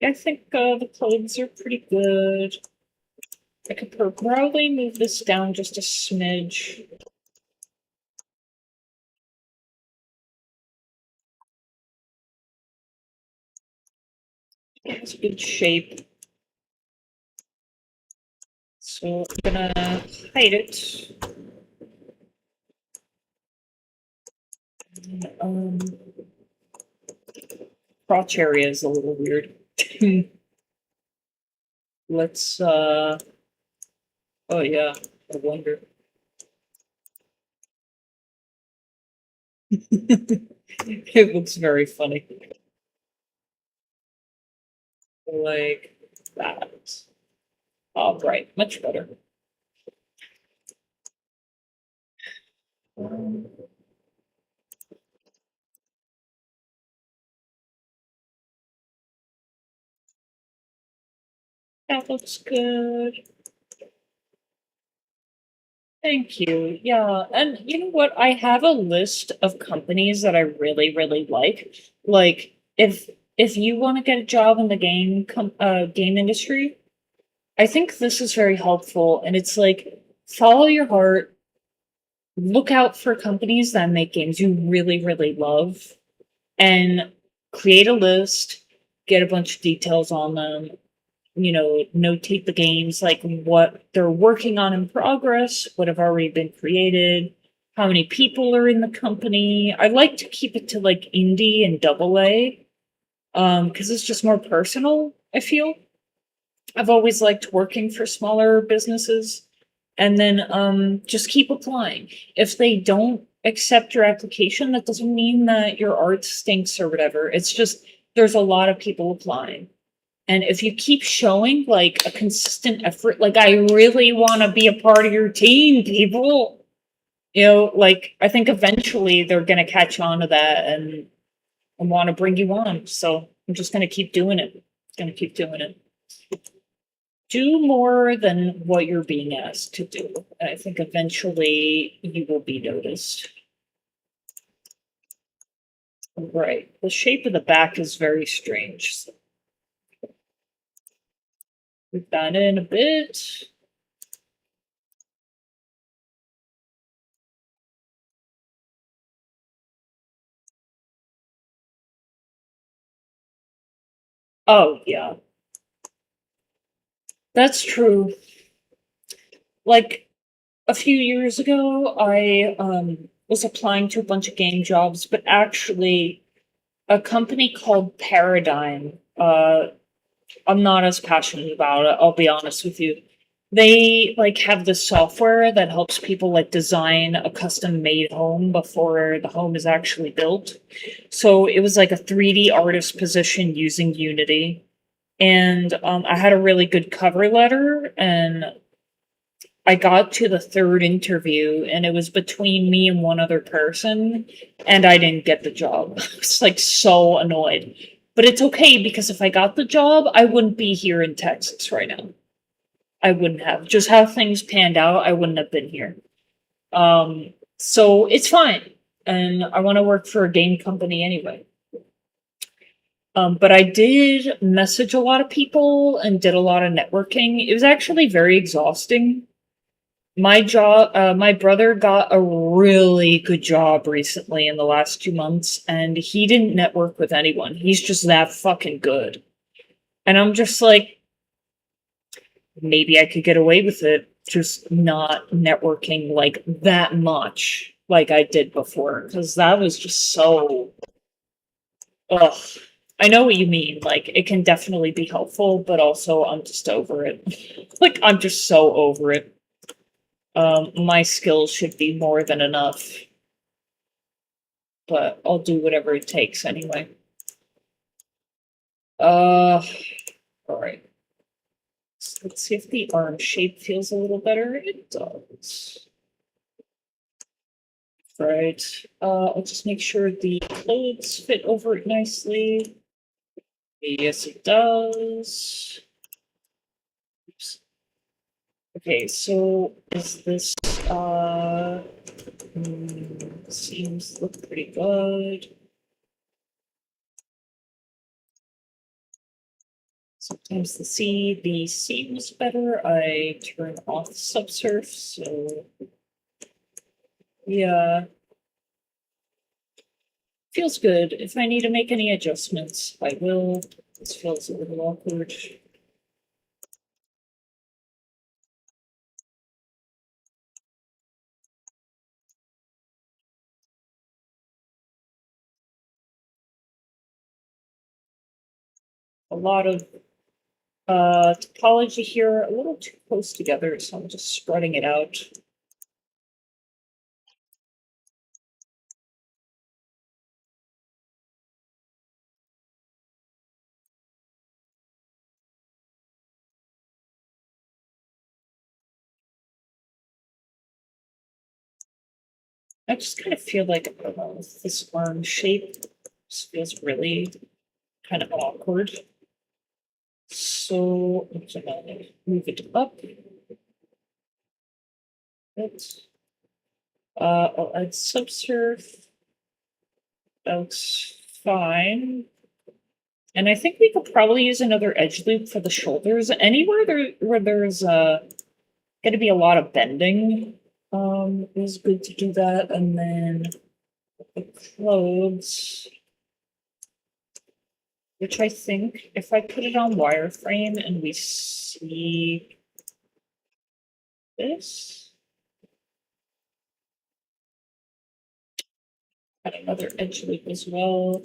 I think the clothes are pretty good. I could probably move this down just a smidge. It's a good shape. So I'm gonna hide it. Um, crotch area is a little weird. Let's oh yeah, I wonder. It looks very funny. Like that. All right, much better. Um, that looks good. Thank you. Yeah, and you know what? I have a list of companies that I really, really like. Like, if you want to get a job in the game industry, I think this is very helpful. And it's like follow your heart, look out for companies that make games you really, really love, and create a list, get a bunch of details on them, notate the games, like what they're working on in progress, what have already been created, how many people are in the company. I like to keep it to like indie and double A, because it's just more personal, I feel. I've always liked working for smaller businesses, and then just keep applying. If they don't accept your application, that doesn't mean that your art stinks or whatever. It's just there's a lot of people applying. And if you keep showing like a consistent effort, like I really want to be a part of your team, people, like I think eventually they're gonna catch on to that and want to bring you on. So I'm just gonna keep doing it. Gonna keep doing it. Do more than what you're being asked to do. I think eventually you will be noticed. Right. The shape of the back is very strange. So move that in a bit. Oh, yeah. That's true. Like a few years ago, I was applying to a bunch of game jobs, but actually, a company called Paradigm. I'm not as passionate about it. I'll be honest with you. They like have this software that helps people like design a custom made home before the home is actually built. So it was like a 3D artist position using Unity. And I had a really good cover letter, and I got to the third interview, and it was between me and one other person, and I didn't get the job. I was like so annoyed. But it's okay because if I got the job, I wouldn't be here in Texas right now. I wouldn't have. Just how things panned out, I wouldn't have been here. So it's fine. And I want to work for a game company anyway. But I did message a lot of people and did a lot of networking. It was actually very exhausting. My brother got a really good job recently in the last 2 months, and he didn't network with anyone. He's just that fucking good. And I'm just like, maybe I could get away with it, just not networking like that much like I did before, because that was just so, ugh. I know what you mean. Like, it can definitely be helpful, but also I'm just over it. Like, I'm just so over it. My skills should be more than enough, but I'll do whatever it takes anyway. Uh, alright. Let's see if the arm shape feels a little better. It does. Right. I'll just make sure the clothes fit over it nicely. Yes, it does. Oops. Okay, so is this, seems look pretty good. Sometimes the seems better. I turn off subsurf, so yeah. Feels good. If I need to make any adjustments, I will. This feels a little awkward. A lot of topology here, a little too close together, so I'm just spreading it out. I just kind of feel like, I don't know, this arm shape just feels really kind of awkward. So I'm gonna move it up. I'll add subsurf. That's fine. And I think we could probably use another edge loop for the shoulders. Anywhere where there's gonna be a lot of bending, is good to do that. And then the clothes, which I think if I put it on wireframe and we see this, add another edge loop as well.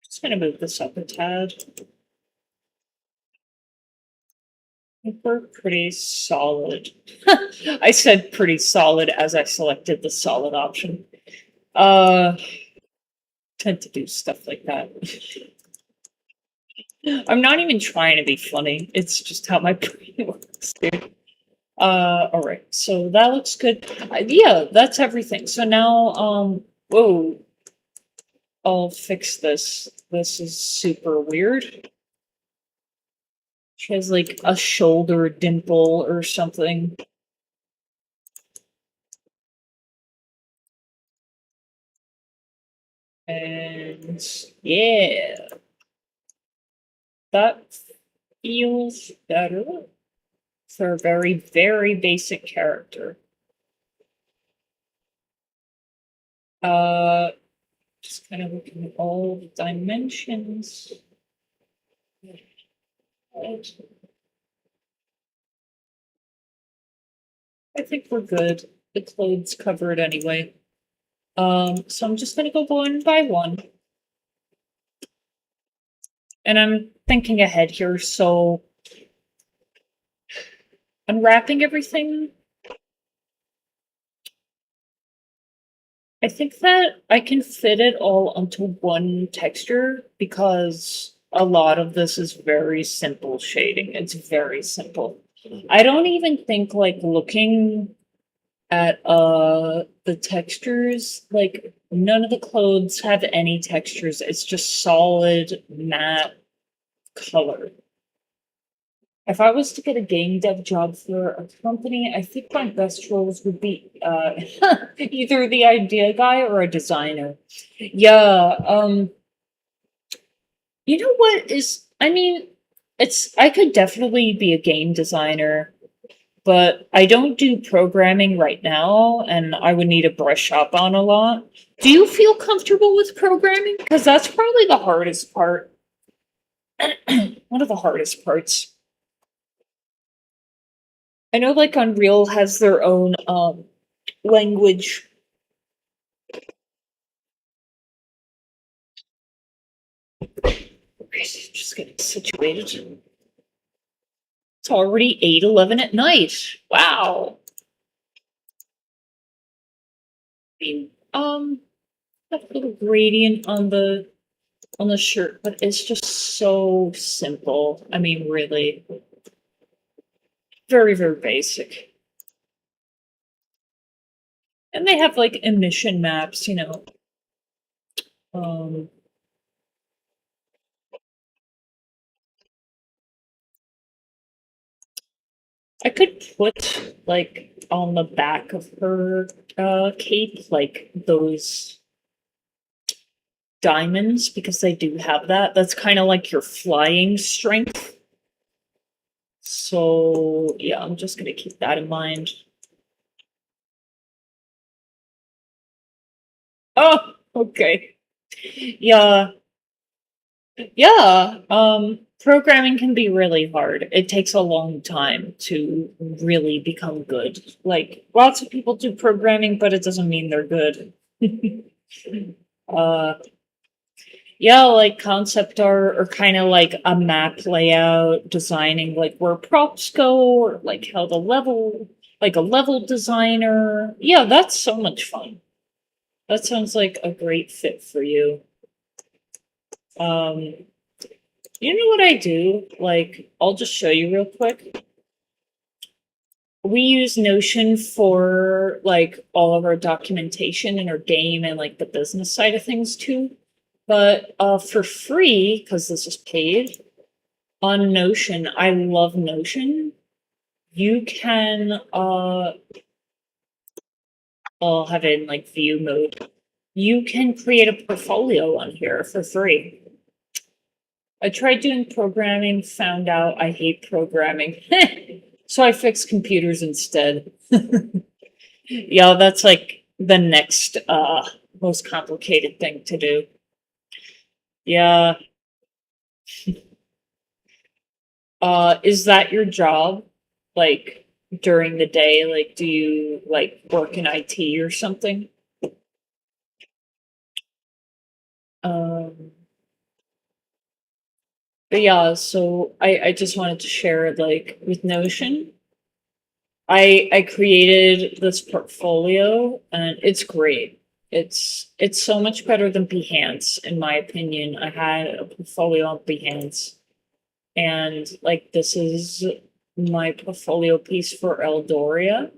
Just gonna move this up a tad. I think we're pretty solid. I said pretty solid as I selected the solid option. Tend to do stuff like that. I'm not even trying to be funny. It's just how my brain works, dude. All right. So that looks good. Yeah, that's everything. So now, whoa, I'll fix this. This is super weird. She has like a shoulder dimple or something. And yeah, that feels better for a very, very basic character. Uh, Just kind of looking at all the dimensions. I think we're good. The clothes covered anyway. So I'm just gonna go one by one. And I'm thinking ahead here, so unwrapping everything. I think that I can fit it all onto one texture because a lot of this is very simple shading. It's very simple. I don't even think like looking at the textures, like none of the clothes have any textures. It's just solid matte color. If I was to get a game dev job for a company, I think my best roles would be either the idea guy or a designer. Yeah, you know what is, I mean, I could definitely be a game designer, but I don't do programming right now, and I would need to brush up on a lot. Do you feel comfortable with programming? Because that's probably the hardest part. One of the hardest parts. I know like Unreal has their own language. Just getting situated. It's already 8:11 at night. Wow. I mean, have a little gradient on the shirt, but it's just so simple. I mean, really. Very, very basic. And they have like emission maps, you know. Um I could put like on the back of her cape like those diamonds because they do have that. That's kind of like your flying strength. So yeah, I'm just gonna keep that in mind. Oh, okay. Yeah. Yeah. Programming can be really hard. It takes a long time to really become good. Like lots of people do programming, but it doesn't mean they're good. uh Yeah, like concept art or kind of like a map layout, designing like where props go or like how the level, like a level designer. Yeah, that's so much fun. That sounds like a great fit for you. Um, you know what I do? Like, I'll just show you real quick. We use Notion for like all of our documentation in our game and like the business side of things too. But for free, because this is paid, on Notion, I love Notion. You can I'll have it in like view mode. You can create a portfolio on here for free. I tried doing programming, found out I hate programming. So I fixed computers instead. Yeah, that's like the next most complicated thing to do. Yeah. Is that your job? Like during the day, like do you like work in IT or something? Um, but yeah, so I just wanted to share like with Notion. I created this portfolio and it's great. It's so much better than Behance, in my opinion. I had a portfolio on Behance and like this is my portfolio piece for Eldoria.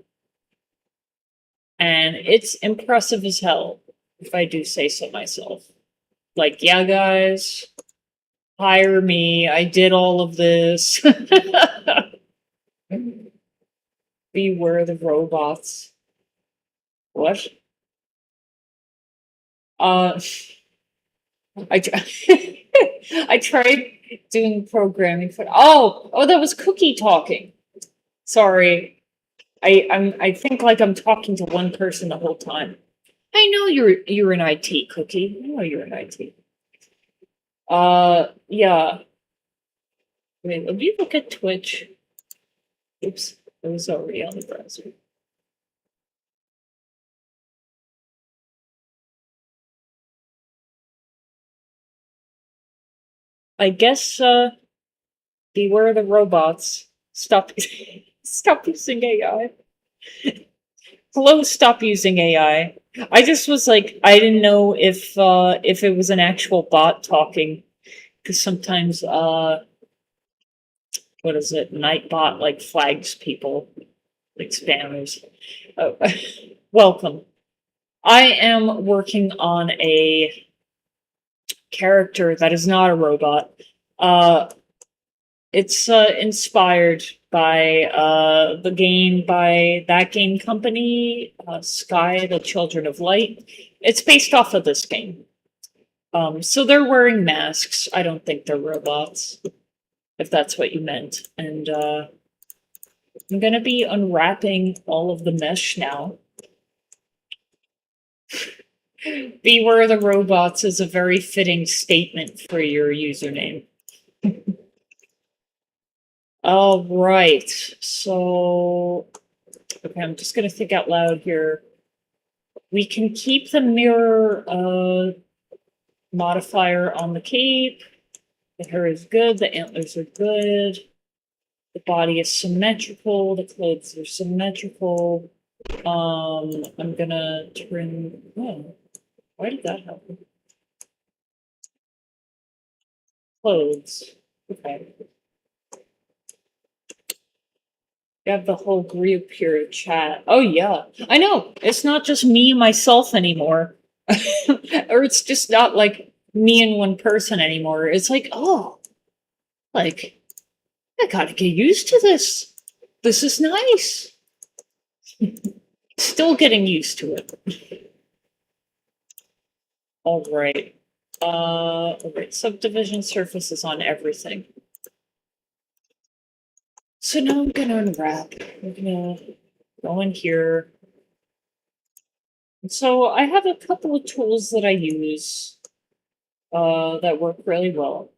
And it's impressive as hell, if I do say so myself. Like, yeah, guys, hire me. I did all of this. Beware the robots. What? Uh, I I tried doing programming for. Oh, that was Cookie talking. Sorry, I think like I'm talking to one person the whole time. I know you're an IT cookie. I know you're an IT. Yeah. Wait, let me look at Twitch. Oops, it was already on the browser. I guess beware the robots. Stop stop using AI. Hello, stop using AI. I just was like, I didn't know if it was an actual bot talking, because sometimes what is it? Nightbot like flags people like spammers. Oh, welcome. I am working on a character that is not a robot. Uh, it's inspired by the game by that game company, Sky, the Children of Light. It's based off of this game. So they're wearing masks. I don't think they're robots, if that's what you meant. And I'm gonna be unwrapping all of the mesh now. Beware the robots is a very fitting statement for your username. All right, so okay, I'm just gonna think out loud here. We can keep the mirror modifier on the cape. The hair is good. The antlers are good. The body is symmetrical. The clothes are symmetrical. I'm gonna turn. Oh, why did that happen? Clothes. Okay. You have the whole group here to chat. Oh yeah, I know. It's not just me and myself anymore, or it's just not like me and one person anymore. It's like, oh, like I gotta get used to this. This is nice. Still getting used to it. All right. All right. Subdivision surfaces on everything. So now I'm gonna unwrap. I'm gonna go in here. So I have a couple of tools that I use that work really well.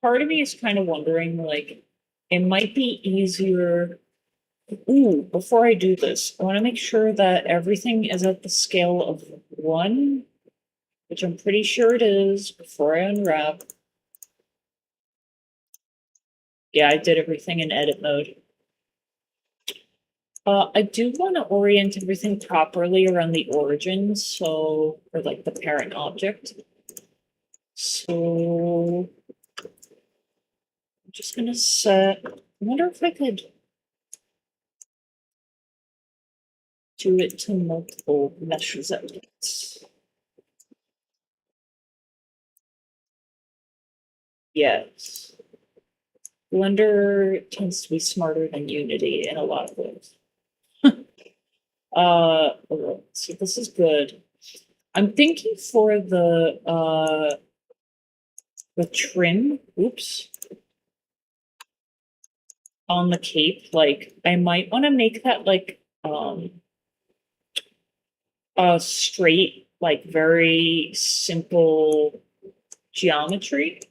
Part of me is kind of wondering, like, it might be easier. Ooh, before I do this, I want to make sure that everything is at the scale of 1, which I'm pretty sure it is before I unwrap. Yeah, I did everything in edit mode. I do want to orient everything properly around the origin, so, or like the parent object. So, I'm just gonna set, I wonder if I could do it to multiple meshes at once. Yes. Blender tends to be smarter than Unity in a lot of ways. Okay, so this is good. I'm thinking for the trim, oops, on the cape, like I might want to make that like a straight, like very simple geometry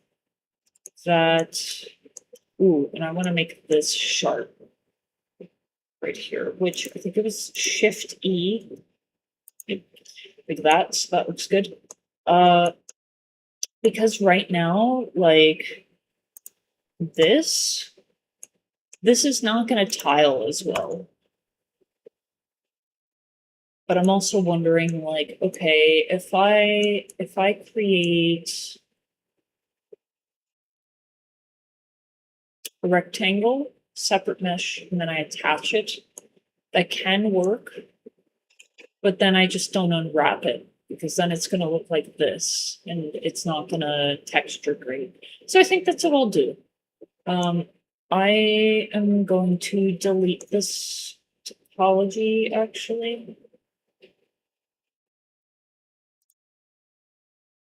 that ooh, and I want to make this sharp right here, which I think it was Shift E, like that. So that looks good. Because right now, like this is not going to tile as well. But I'm also wondering, like, okay, if I create a rectangle, separate mesh, and then I attach it, that can work. But then I just don't unwrap it because then it's going to look like this and it's not going to texture great. So I think that's what I'll do. I am going to delete this topology actually.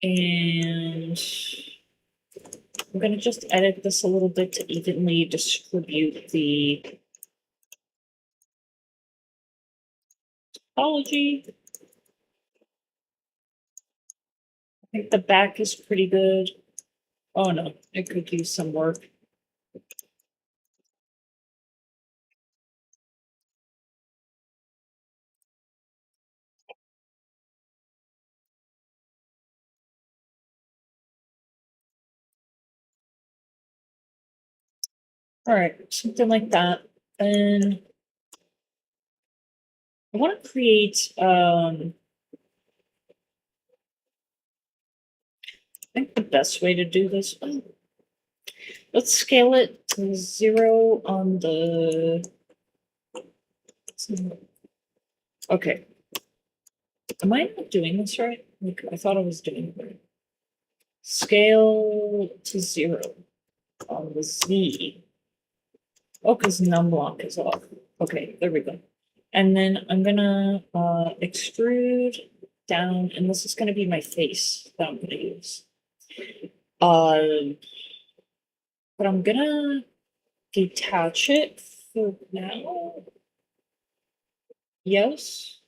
And I'm going to just edit this a little bit to evenly distribute the topology. I think the back is pretty good. Oh no, it could use some work. All right, something like that. And I want to create, I think the best way to do this, let's scale it to 0 on the, okay. Am I not doing this right? Like, I thought I was doing it right. Scale to 0 on the Z. Oh, because num-lock is off. Okay, there we go. And then I'm gonna extrude down, and this is gonna be my face that I'm gonna use. But I'm gonna detach it for now. Yes.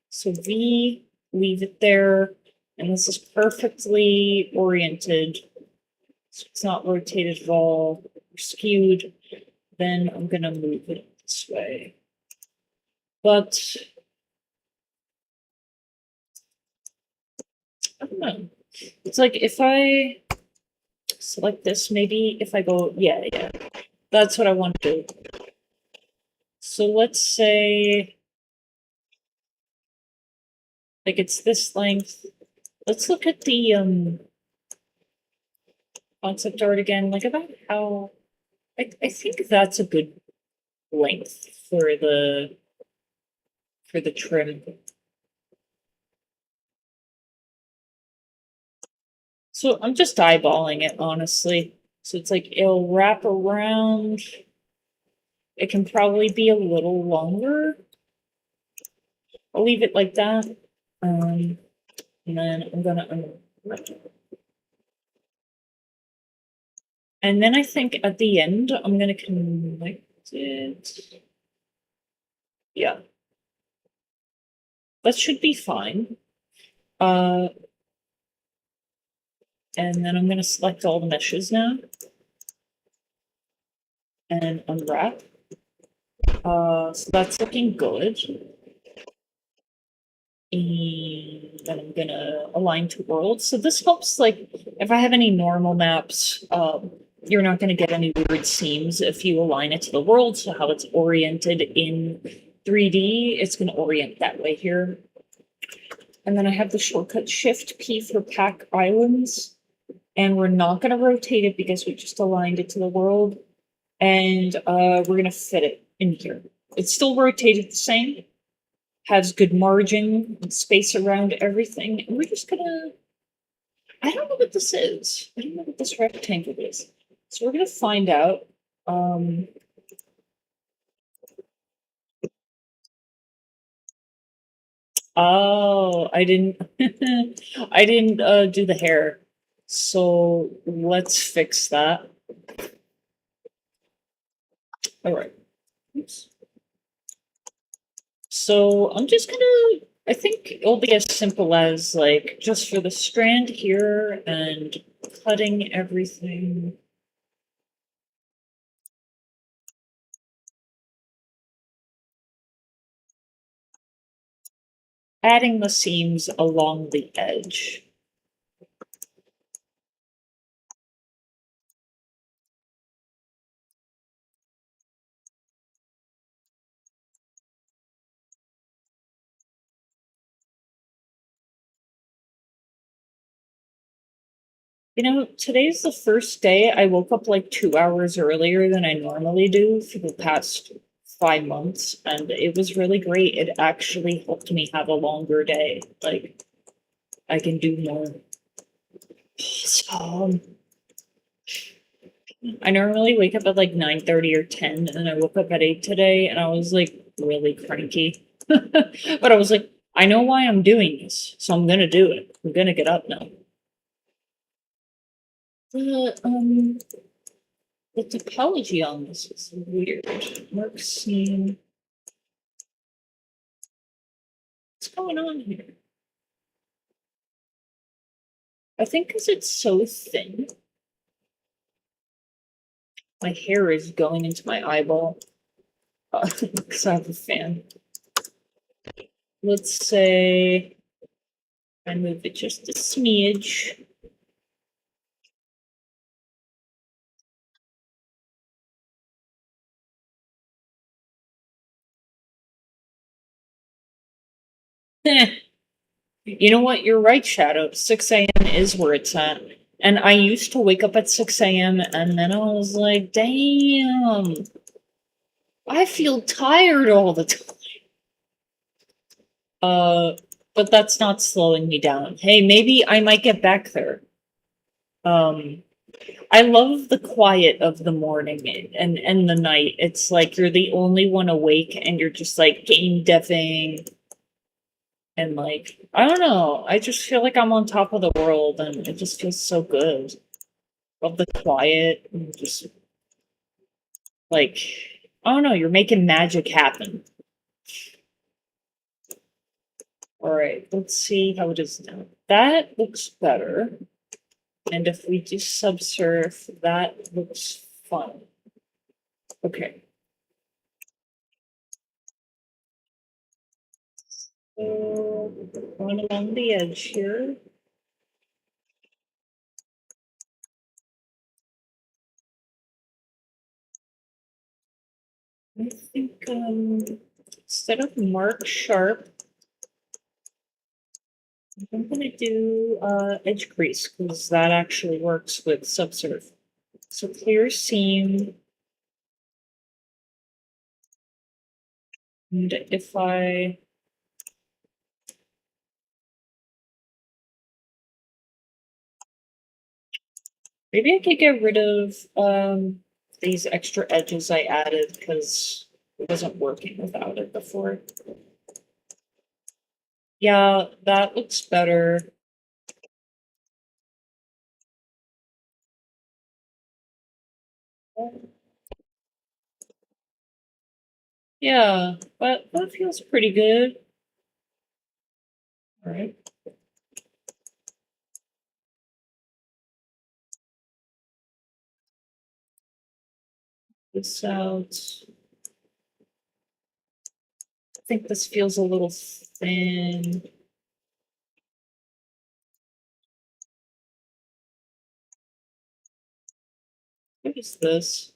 So V, leave it there, and this is perfectly oriented. So it's not rotated at all or skewed. Then I'm gonna move it this way. But I don't know. It's like if I select this, maybe if I go, yeah, that's what I want to do. So let's say, like it's this length. Let's look at the concept art again, like about how, I think that's a good length for the trim. So I'm just eyeballing it, honestly. So it's like it'll wrap around. It can probably be a little longer. I'll leave it like that. And then I'm gonna and then I think at the end I'm gonna connect it. Yeah. That should be fine. And then I'm gonna select all the meshes now. And unwrap. So that's looking good. And then I'm gonna align to world. So this helps, like, if I have any normal maps, you're not gonna get any weird seams if you align it to the world. So how it's oriented in 3D, it's gonna orient that way here. And then I have the shortcut Shift P for pack islands. And we're not gonna rotate it because we just aligned it to the world. And we're gonna fit it in here. It's still rotated the same, has good margin and space around everything. And we're just gonna, I don't know what this is. I don't know what this rectangle is. So we're gonna find out. Oh, I didn't I didn't do the hair. So let's fix that. All right. Oops. So I'm just gonna, I think it'll be as simple as like just for the strand here and cutting everything. Adding the seams along the edge. You know, today's the first day I woke up like 2 hours earlier than I normally do for the past 5 months, and it was really great. It actually helped me have a longer day. Like, I can do more. So, I normally wake up at like 9:30 or 10, and I woke up at 8 today, and I was like really cranky. But I was like, I know why I'm doing this, so I'm gonna do it. I'm gonna get up now. The the topology on this is weird. Mark scene. What's going on here? I think because it's so thin. My hair is going into my eyeball. Because I have a fan. Let's say I move it just a smidge. You know what? You're right, Shadow. 6 a.m. is where it's at. And I used to wake up at 6 a.m. and then I was like, damn, I feel tired all the time. But that's not slowing me down. Hey, maybe I might get back there. I love the quiet of the morning and the night. It's like you're the only one awake and you're just like game deving and like I don't know. I just feel like I'm on top of the world and it just feels so good. Love the quiet and just like I don't know, you're making magic happen. Alright, let's see how it is now. That looks better. And if we do subsurf, that looks fun. Okay. So, going along the edge here. I think instead of mark sharp, I'm gonna do edge crease because that actually works with subsurf. So clear seam, and if I maybe I could get rid of these extra edges I added because it wasn't working without it before. Yeah, that looks better. Yeah, but that feels pretty good. All right. This out. I think this feels a little thin. What is this?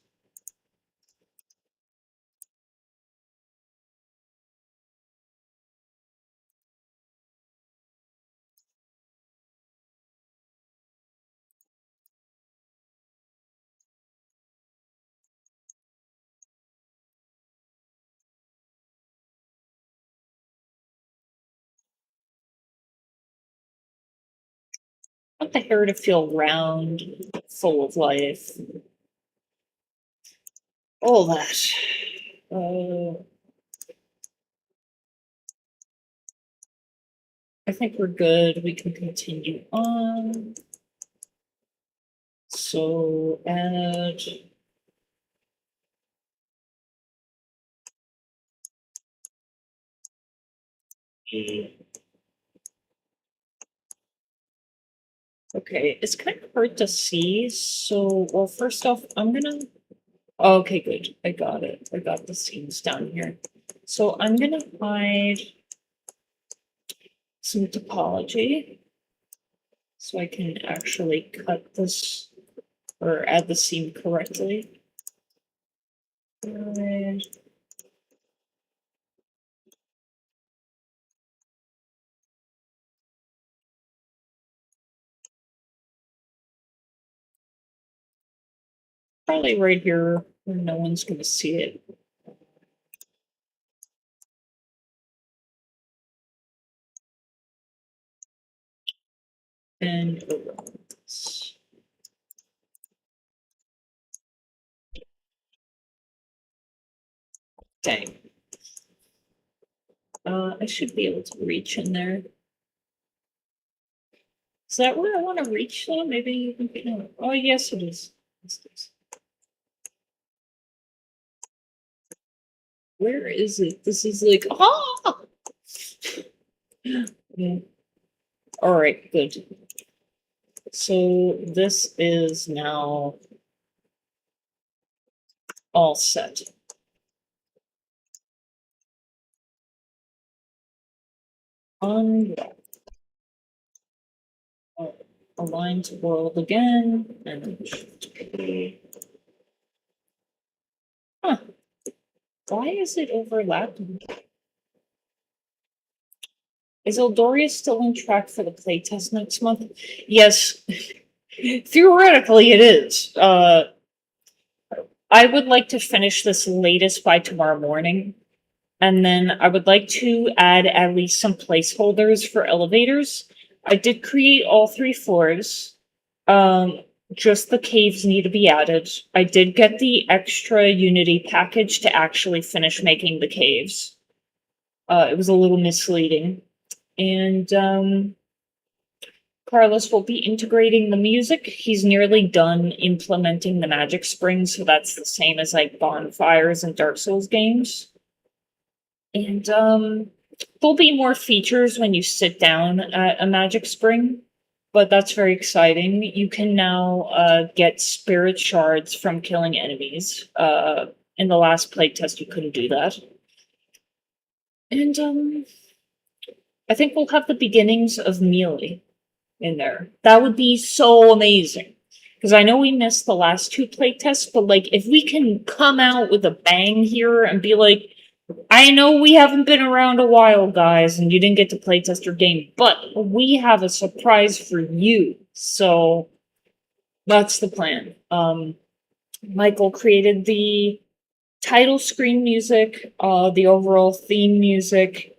I want the hair to feel round, full of life. All that. I think we're good. We can continue on. So add. Okay, it's kind of hard to see. So, well, first off, I'm gonna. Oh, okay, good. I got it. I got the seams down here. So I'm gonna hide some topology so I can actually cut this or add the seam correctly. And probably right here where no one's gonna see it. And around this. Dang. I should be able to reach in there. Is that where I want to reach though? Maybe you can get it. Oh, yes, it is. Yes, it is. Where is it? This is like, ah! Yeah. All right, good. So this is now all set. On align to world again, and huh? Why is it overlapping? Is Eldoria still on track for the playtest next month? Yes, theoretically it is. I would like to finish this latest by tomorrow morning. And then I would like to add at least some placeholders for elevators. I did create all 3 floors. Um, just the caves need to be added. I did get the extra Unity package to actually finish making the caves. It was a little misleading. And Carlos will be integrating the music. He's nearly done implementing the magic spring, so that's the same as like bonfires and Dark Souls games. And there'll be more features when you sit down at a magic spring, but that's very exciting. You can now get spirit shards from killing enemies. In the last playtest, you couldn't do that. And I think we'll have the beginnings of melee in there. That would be so amazing. Because I know we missed the last 2 playtests, but like if we can come out with a bang here and be like, I know we haven't been around a while, guys, and you didn't get to playtest your game, but we have a surprise for you. So that's the plan. Michael created the title screen music, the overall theme music,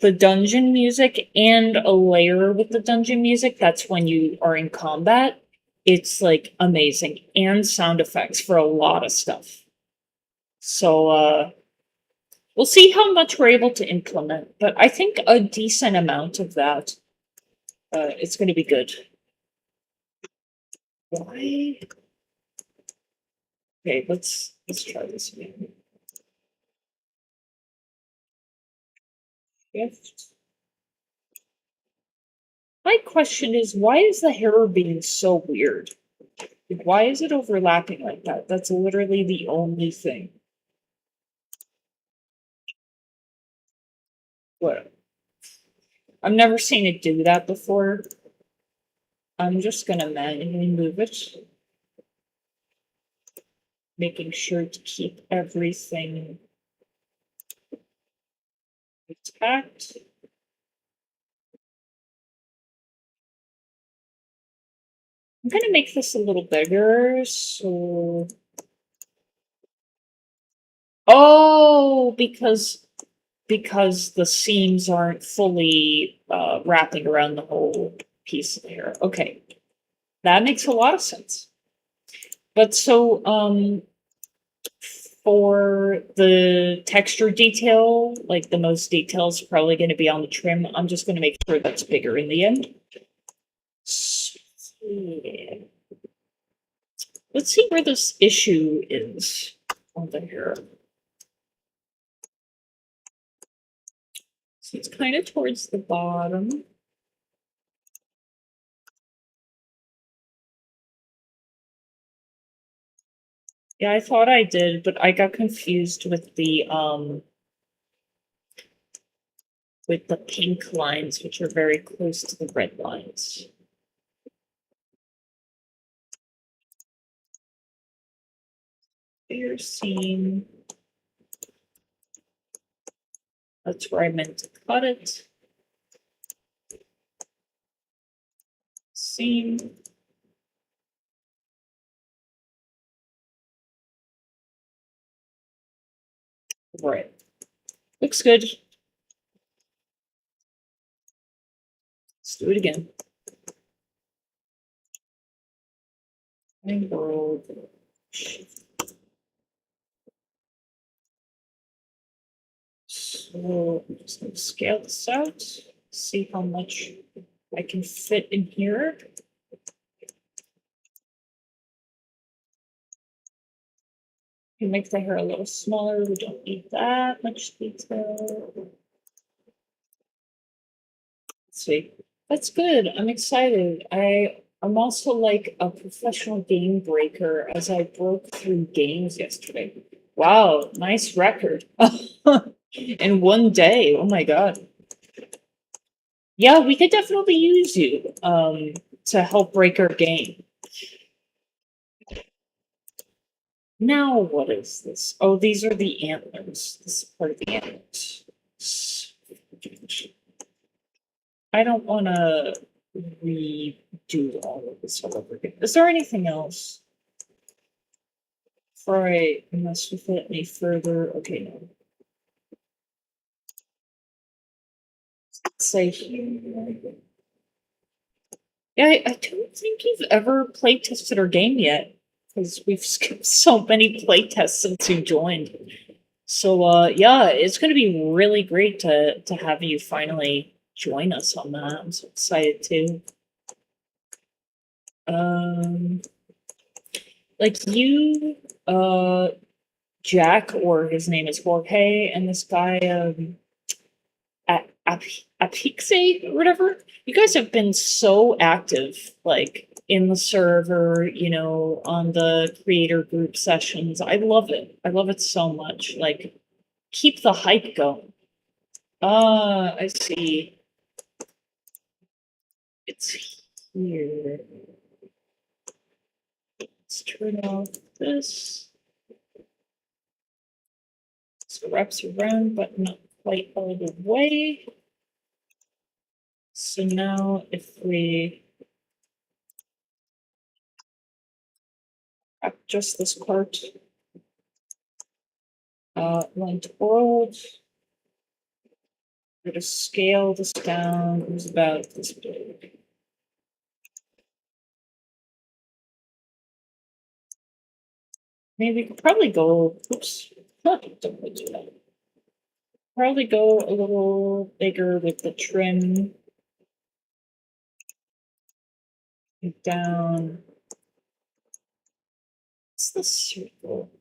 the dungeon music, and a layer with the dungeon music. That's when you are in combat. It's like amazing, and sound effects for a lot of stuff. So we'll see how much we're able to implement, but I think a decent amount of that. It's going to be good. Why? Okay, let's try this again. Shift. My question is, why is the hair being so weird? Why is it overlapping like that? That's literally the only thing. What? I've never seen it do that before. I'm just gonna manually move it, making sure to keep everything intact. I'm gonna make this a little bigger, so... Oh, because the seams aren't fully wrapping around the whole piece of hair. Okay, that makes a lot of sense. But so, for the texture detail, like the most details probably going to be on the trim. I'm just going to make sure that's bigger in the end. So, yeah. Let's see where this issue is on the hair. So it's kind of towards the bottom. Yeah, I thought I did, but I got confused with the pink lines, which are very close to the red lines. Ear seam. That's where I meant to cut it. Seam. Right. Looks good. Let's do it again. World. So I'm just going to scale this out, see how much I can fit in here. You make the hair a little smaller. We don't need that much detail. See, that's good. I'm excited. I'm also like a professional game breaker as I broke through games yesterday. Wow, nice record. In one day. Oh my god. Yeah, we could definitely use you to help break our game. Now what is this? Oh, these are the antlers. This is part of the antlers. I don't want to redo all of this all over again. Is there anything else? Before I mess with it any further, okay, no. Say here. Yeah, I don't think you've ever play tested our game yet, because we've skipped so many play tests since you joined. So yeah, it's gonna be really great to have you finally join us on that. I'm so excited too. Um like you, Jack, or his name is Jorge, and this guy, Apixe or whatever. You guys have been so active, like in the server, on the creator group sessions. I love it. I love it so much. Like, keep the hype going. Ah, I see. It's here. Let's turn off this. So wraps around, but not quite all the way. So now if we wrap just this part, length world, we're going to scale this down. It was about this big. Maybe we could probably go, oops, don't do that. Probably go a little bigger with the trim. Down. What's the circle?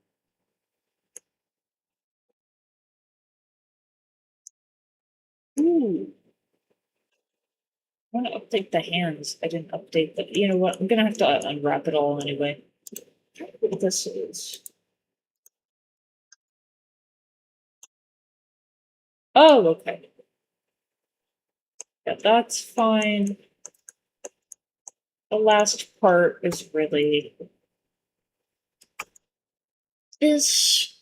Ooh. I want to update the hands. I didn't update the. You know what? I'm gonna have to unwrap it all anyway. I don't know what this is. Oh, okay. Yeah, that's fine. The last part is really this.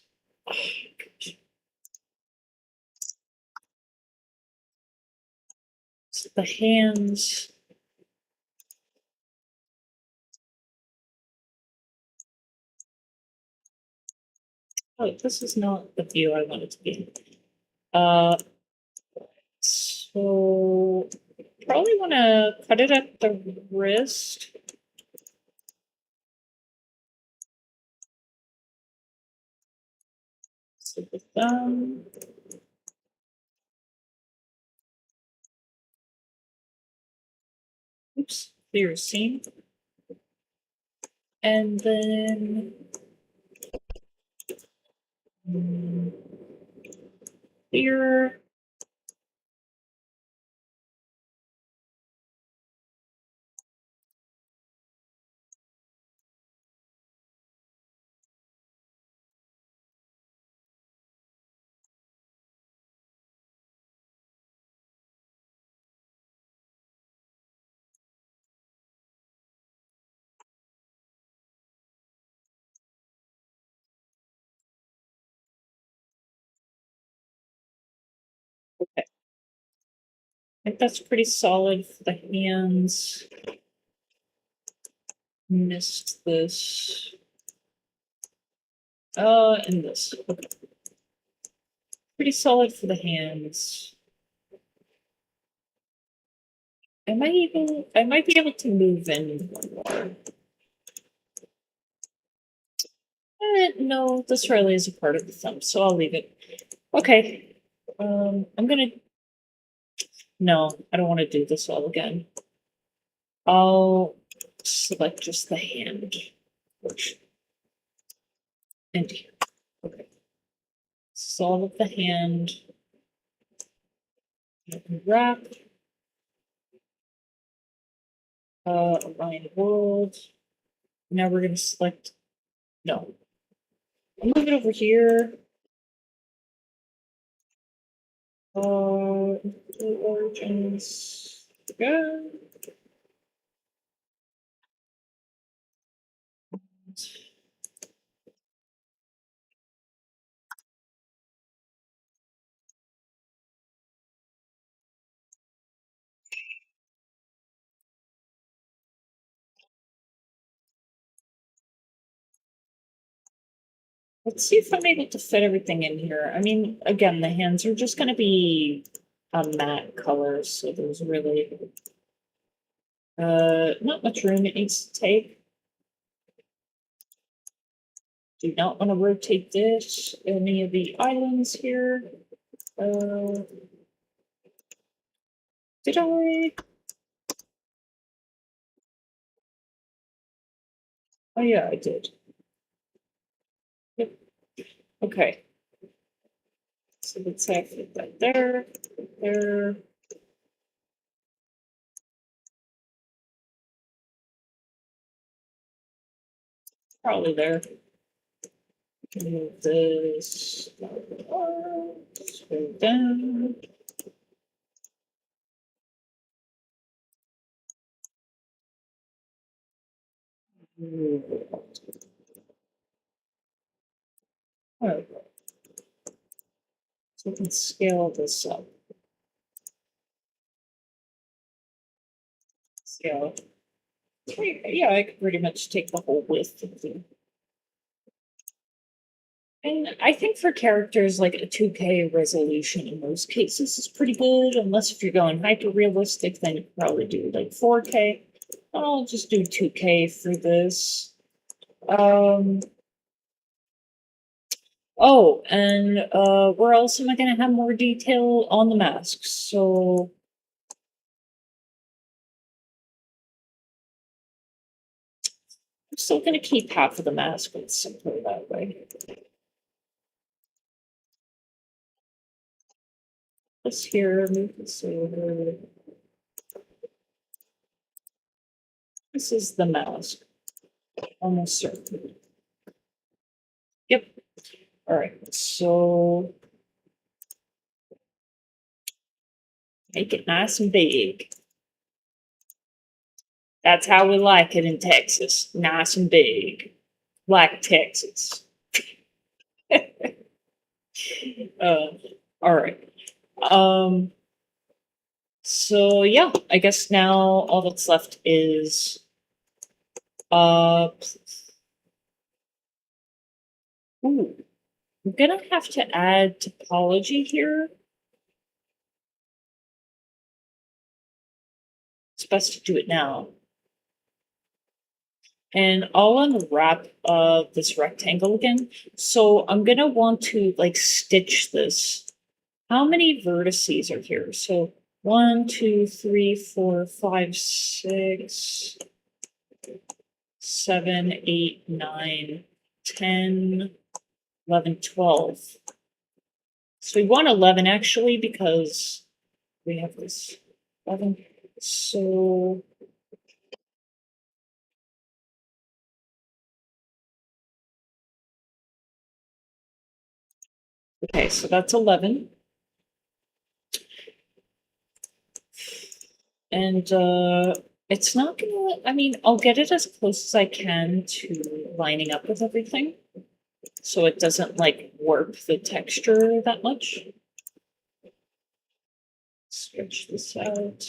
So the hands. Oh, this is not the view I wanted to be. So probably want to cut it at the wrist. So the thumb. Oops, clear seam. And then here. Okay. I think that's pretty solid for the hands. Missed this. And this. Okay. Pretty solid for the hands. I might be able to move in one more. No, this really is a part of the thumb, so I'll leave it. Okay. I'm gonna. No, I don't want to do this all again. I'll select just the hand portion. And here. Okay. Solve the hand. Wrap. align world. Now we're gonna select, no. I'll move it over here. Origins, go. Let's see if I'm able to fit everything in here. I mean, again, the hands are just going to be a matte color, so there's really not much room it needs to take. Do not want to rotate this, any of the islands here. Did I? Oh yeah, I did. Yep. Okay. So let's say I fit that there, there. Probably there. Move this straight down. Okay. So we can scale this up. Scale. Yeah, I could pretty much take the whole width of the. And I think for characters, like a 2K resolution in most cases is pretty good, unless if you're going hyper realistic, then you could probably do like 4K. I'll just do 2K for this. Oh, and where else am I going to have more detail on the masks? So I'm still going to keep half of the mask, but simply that way. This here, move this over. This is the mask. Almost certain. Yep. All right. So make it nice and big. That's how we like it in Texas. Nice and big. Like Texas. All right. So yeah, I guess now all that's left is ooh, I'm gonna have to add topology here. It's best to do it now. And I'll unwrap this rectangle again. So I'm gonna want to like stitch this. How many vertices are here? So 1, 2, 3, 4, 5, 6, 7, 8, 9, 10, 11, 12. So we want 11 actually because we have this 11. So okay, so that's 11. And it's not gonna, I mean, I'll get it as close as I can to lining up with everything. So it doesn't like warp the texture that much. Stretch this out.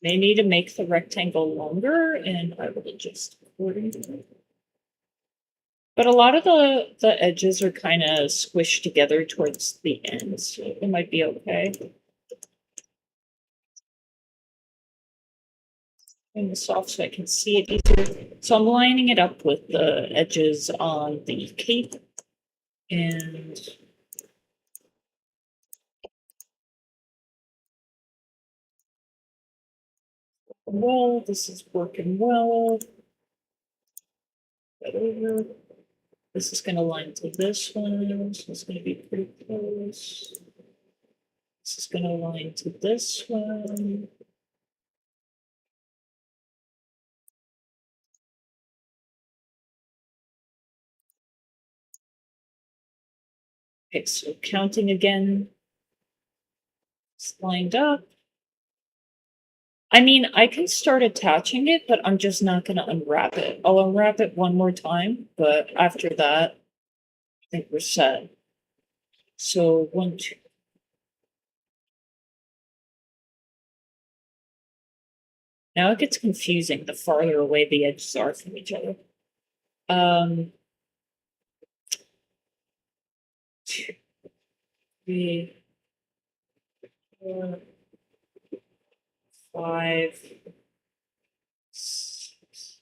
May need to make the rectangle longer, and I will adjust accordingly. But a lot of the edges are kind of squished together towards the end, so it might be okay. And this off so I can see it easier. So I'm lining it up with the edges on the cape. And well, this is working well. That over. This is going to line to this one, so it's going to be pretty close. This is gonna align to this one. Okay, so counting again. It's lined up. I mean, I can start attaching it, but I'm just not gonna unwrap it. I'll unwrap it one more time, but after that, I think we're set. So 1, 2. Now it gets confusing the farther away the edges are from each other. 2, 3, 4, 5, 6.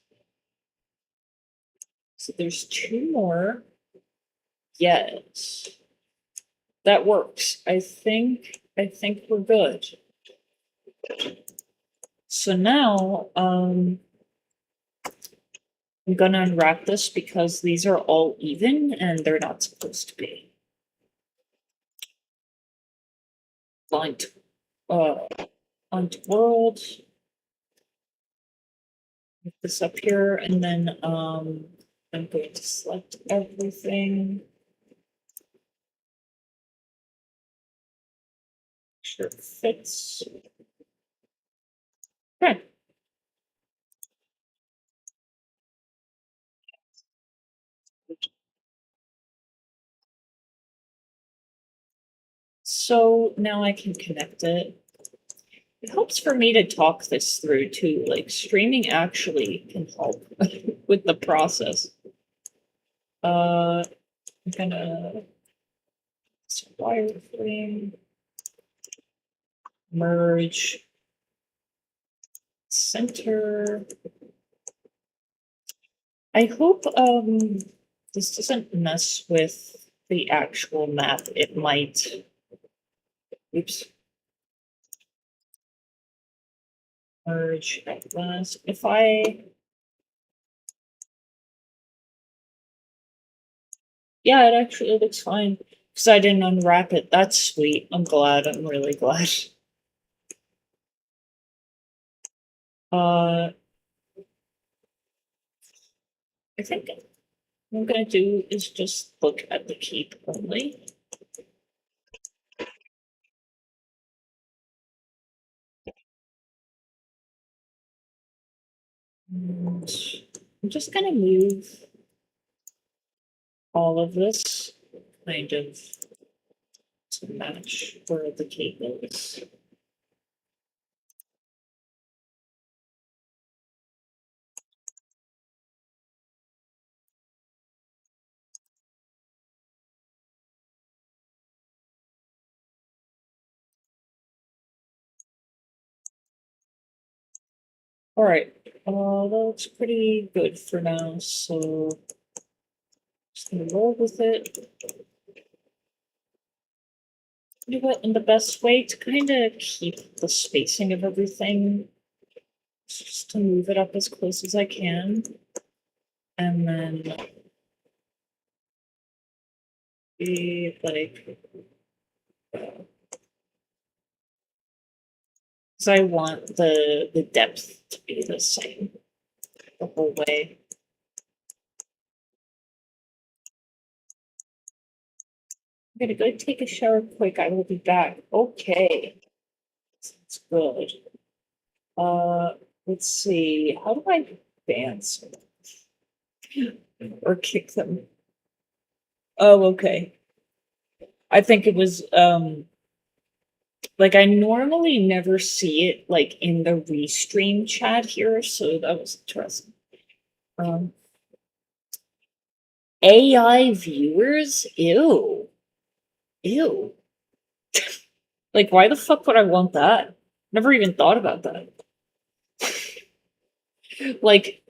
So there's 2 more. Yes. That works. I think we're good. So now, I'm gonna unwrap this because these are all even and they're not supposed to be. Line onto world. Put this up here, and then I'm going to select everything. Sure it fits. Okay. So now I can connect it. It helps for me to talk this through too. Like streaming actually can help with the process. I'm gonna wireframe, merge, center. I hope this doesn't mess with the actual map. It might. Oops. Merge at last. If I. Yeah, it actually looks fine. Because I didn't unwrap it. That's sweet. I'm glad. I'm really glad. I think what I'm gonna do is just look at the keep only. And I'm just gonna move all of this kind of to match where the cape is. All right, that looks pretty good for now. So just gonna roll with it. You know what? And the best way to kind of keep the spacing of everything is just to move it up as close as I can, and then be like, because I want the depth to be the same the whole way. I'm gonna go take a shower quick. I will be back. Okay, that's good. Let's see. How do I ban someone or kick them? Oh, okay. I think it was like I normally never see it like in the restream chat here, so that was interesting. AI viewers? Ew. Ew. Like, why the fuck would I want that? Never even thought about that. Like,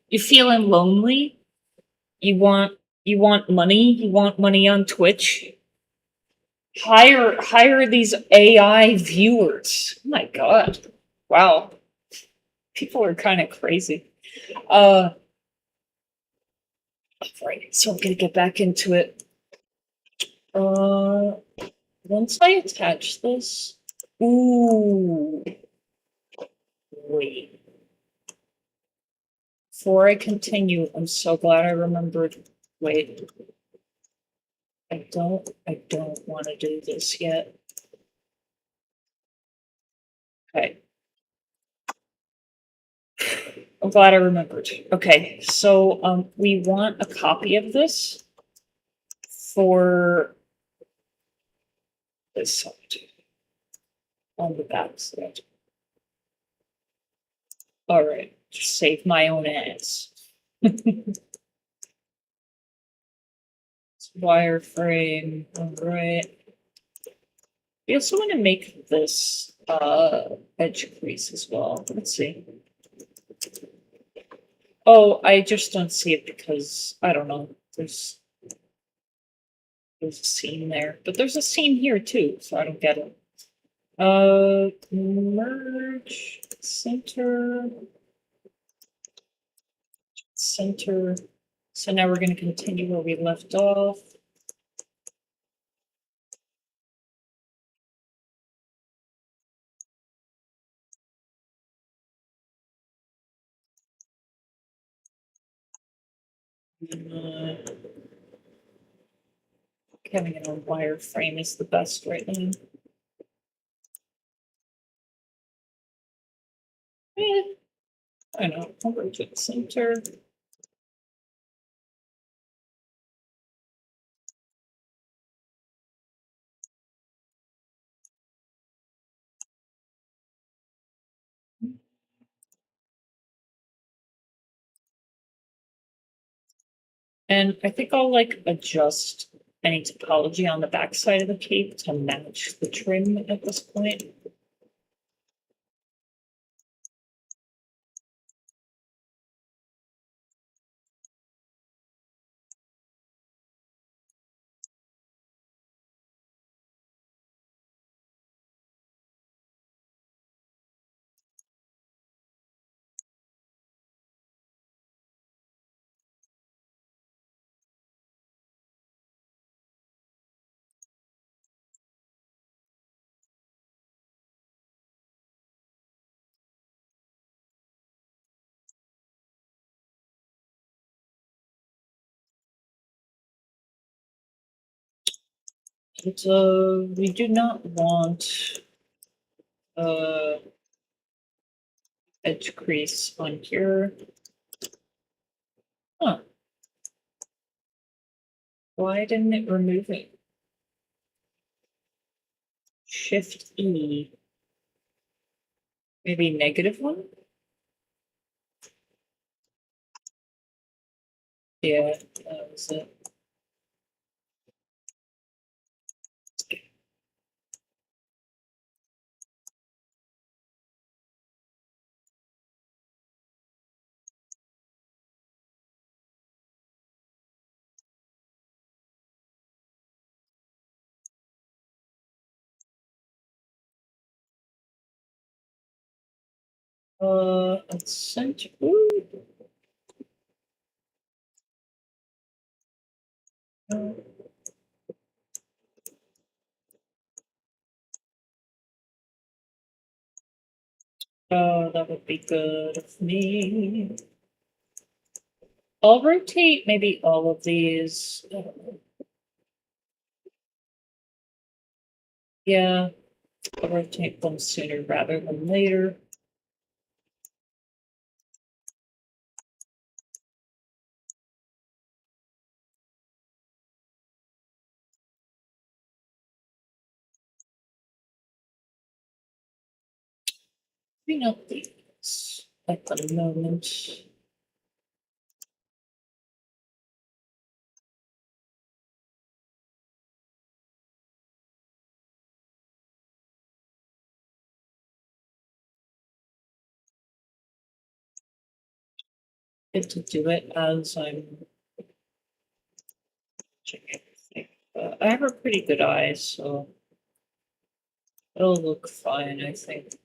you feeling lonely? You want money? You want money on Twitch? Hire these AI viewers. Oh my god. Wow. People are kind of crazy. Right, so I'm gonna get back into it. once I attach this, ooh, wait. Before I continue, I'm so glad I remembered. Wait, I don't want to do this yet. Okay. I'm glad I remembered. Okay, so we want a copy of this for this side on the back side. All right, just save my own ass. Wireframe. All right. We also want to make this edge crease as well. Let's see. Oh, I just don't see it because I don't know. There's a seam there, but there's a seam here too, so I don't get it. Merge, center, center. So now we're going to continue where we left off. Having it on wireframe is the best right now. I know, over to the center. And I think I'll like adjust any topology on the back side of the cape to match the trim at this point. And we do not want edge crease on here. Huh. Why didn't it remove it? Shift E. Maybe -1? Yeah, that was it. Let's center. Ooh. Oh, that would be good of me. I'll rotate maybe all of these. Yeah, I'll rotate them sooner rather than later. Clean up these at the moment. Good to do it as I'm checking everything. I have a pretty good eye, so it'll look fine, I think.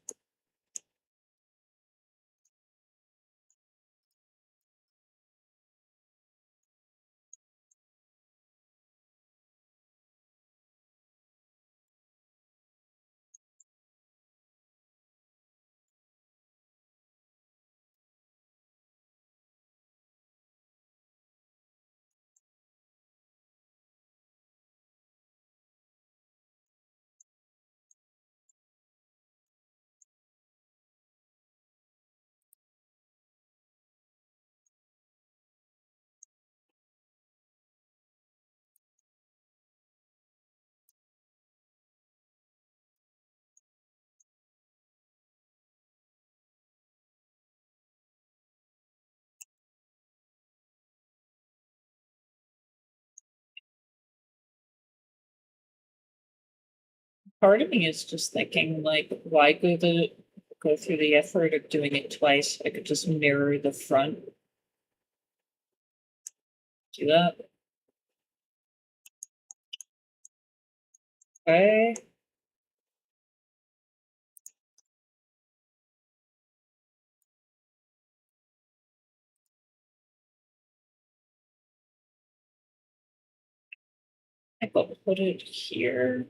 part of me is just thinking, like, why go through the effort of doing it twice? I could just mirror the front. Do that. Okay. I will put it here.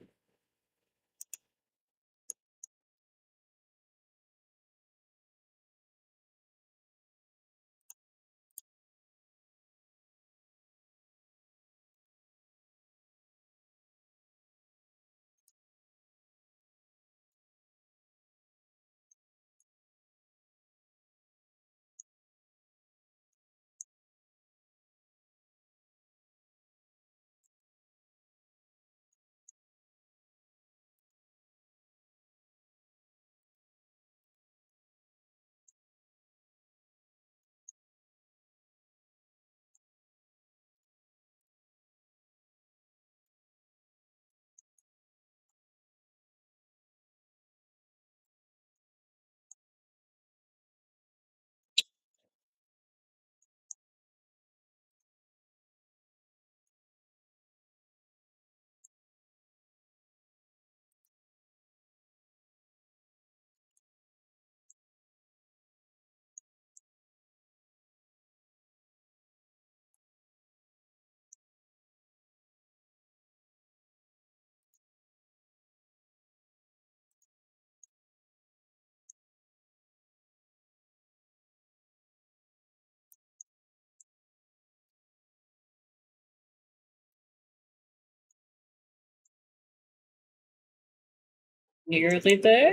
Nearly there.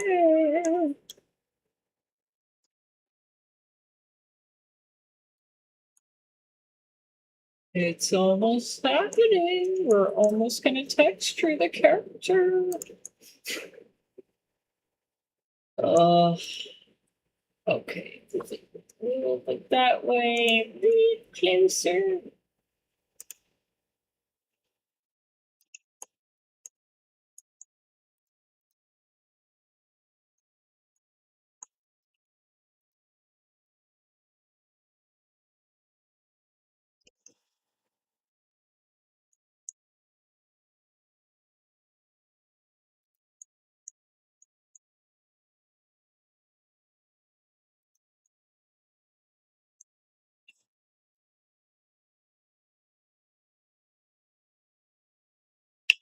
It's almost happening. We're almost gonna texture the character. Uh, okay. A little bit that way. Be closer.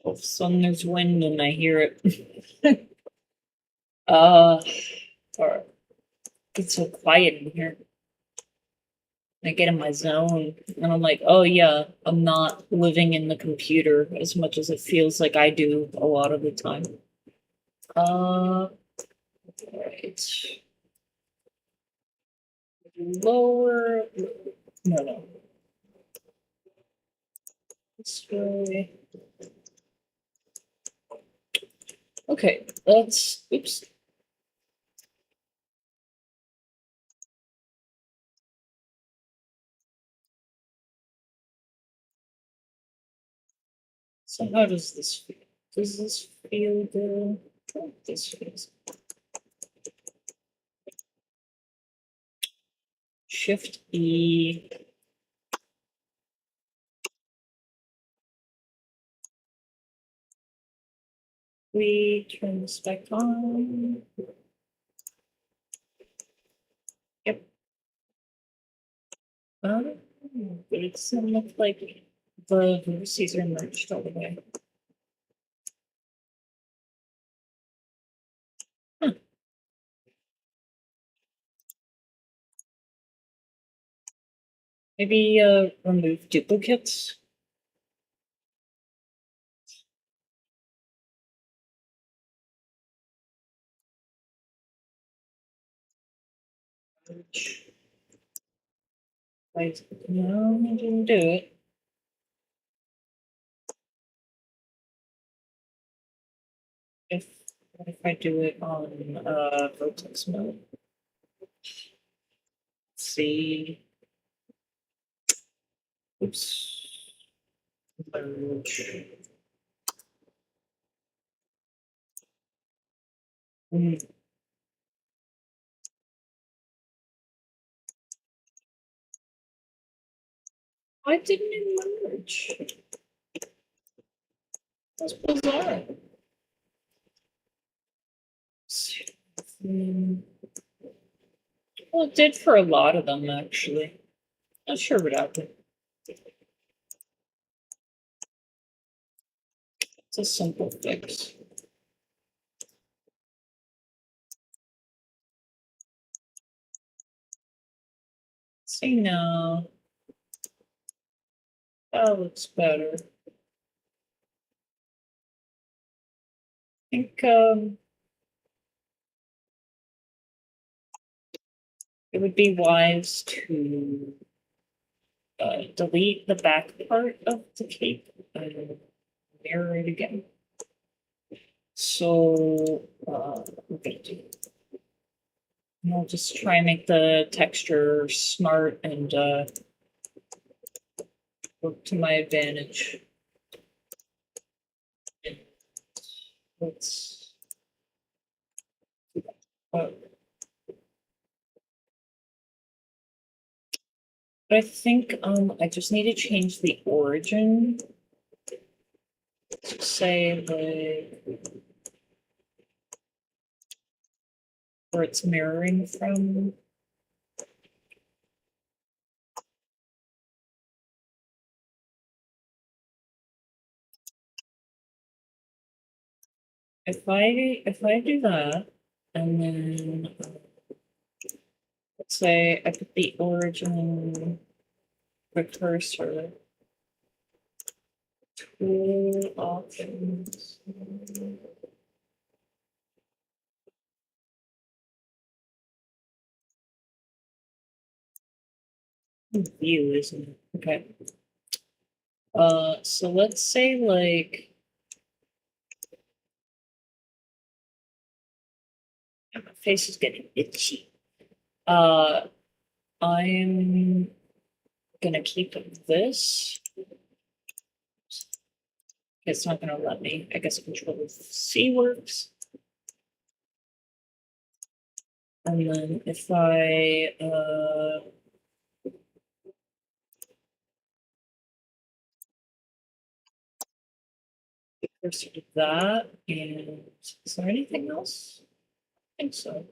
All of a sudden there's wind and I hear it. uh, or it's so quiet in here. I get in my zone and I'm like, oh yeah, I'm not living in the computer as much as it feels like I do a lot of the time. Right. Lower. No. This way. Okay, let's. Oops. So how does this feel? Does this feel good? Oh, this feels. Shift E. We turn this back on. Yep. But it doesn't look like the vertices are merged all the way. Huh. Maybe remove duplicates. Like, no, I didn't do it. What if I do it on vertex mode? Let's see. Oops. Merge. Mm. Why didn't it merge? That's bizarre. Mm. Well, it did for a lot of them, actually. Not sure what happened. It's a simple fix. See now. That looks better. I think it would be wise to delete the back part of the cape and mirror it again. So we're gonna do. And I'll just try and make the texture smart and work to my advantage. Let's. But I think I just need to change the origin. Say like where it's mirroring from. If I do that, and then let's say I put the origin precursor tool options. View, isn't it? Okay. So let's say like my face is getting itchy. I'm gonna keep this. It's not gonna let me. I guess Control C works. And then if I cursor to that, and is there anything else? I think so.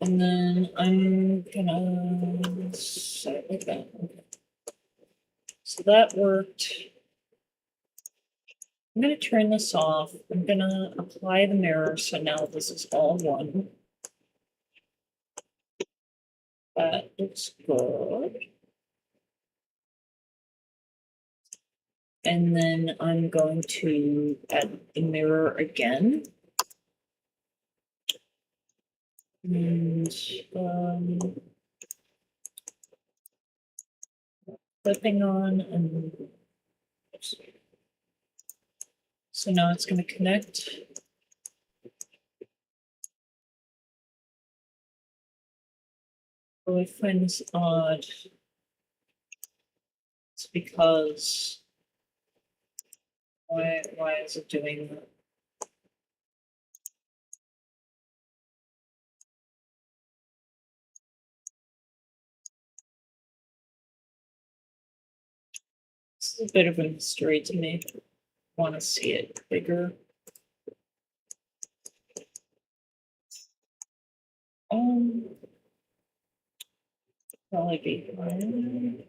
And then I'm gonna set it like that. Okay. So that worked. I'm gonna turn this off. I'm gonna apply the mirror. So now this is all one. That looks good. And then I'm going to add the mirror again. And flipping on and so now it's going to connect. Oh, I find this odd. It's because why is it doing that? This is a bit of a mystery to me. I want to see it bigger. Probably be fine.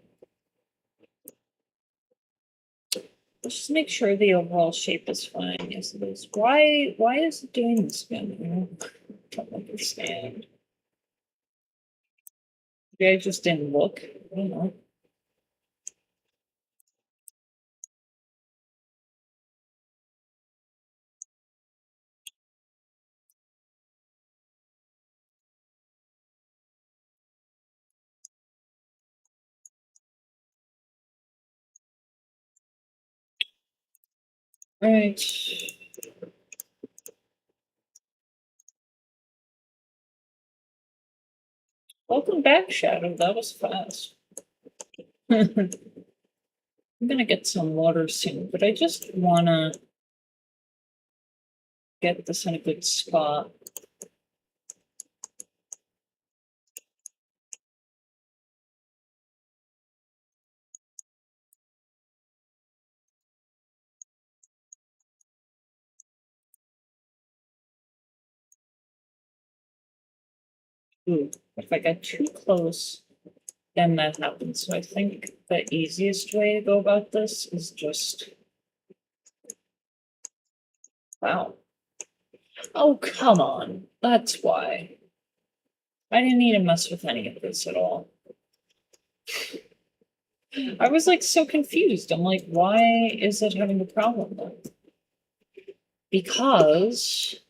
Let's just make sure the overall shape is fine. Yes, it is. Why is it doing this again? I don't understand. Maybe I just didn't look. I don't know. All right. Welcome back, Shadow. That was fast. I'm gonna get some water soon, but I just wanna get this in a good spot. Ooh, if I get too close, then that happens. So I think the easiest way to go about this is just... Wow. Oh, come on. That's why. I didn't need to mess with any of this at all. I was like so confused. I'm like, why is it having a problem then? Because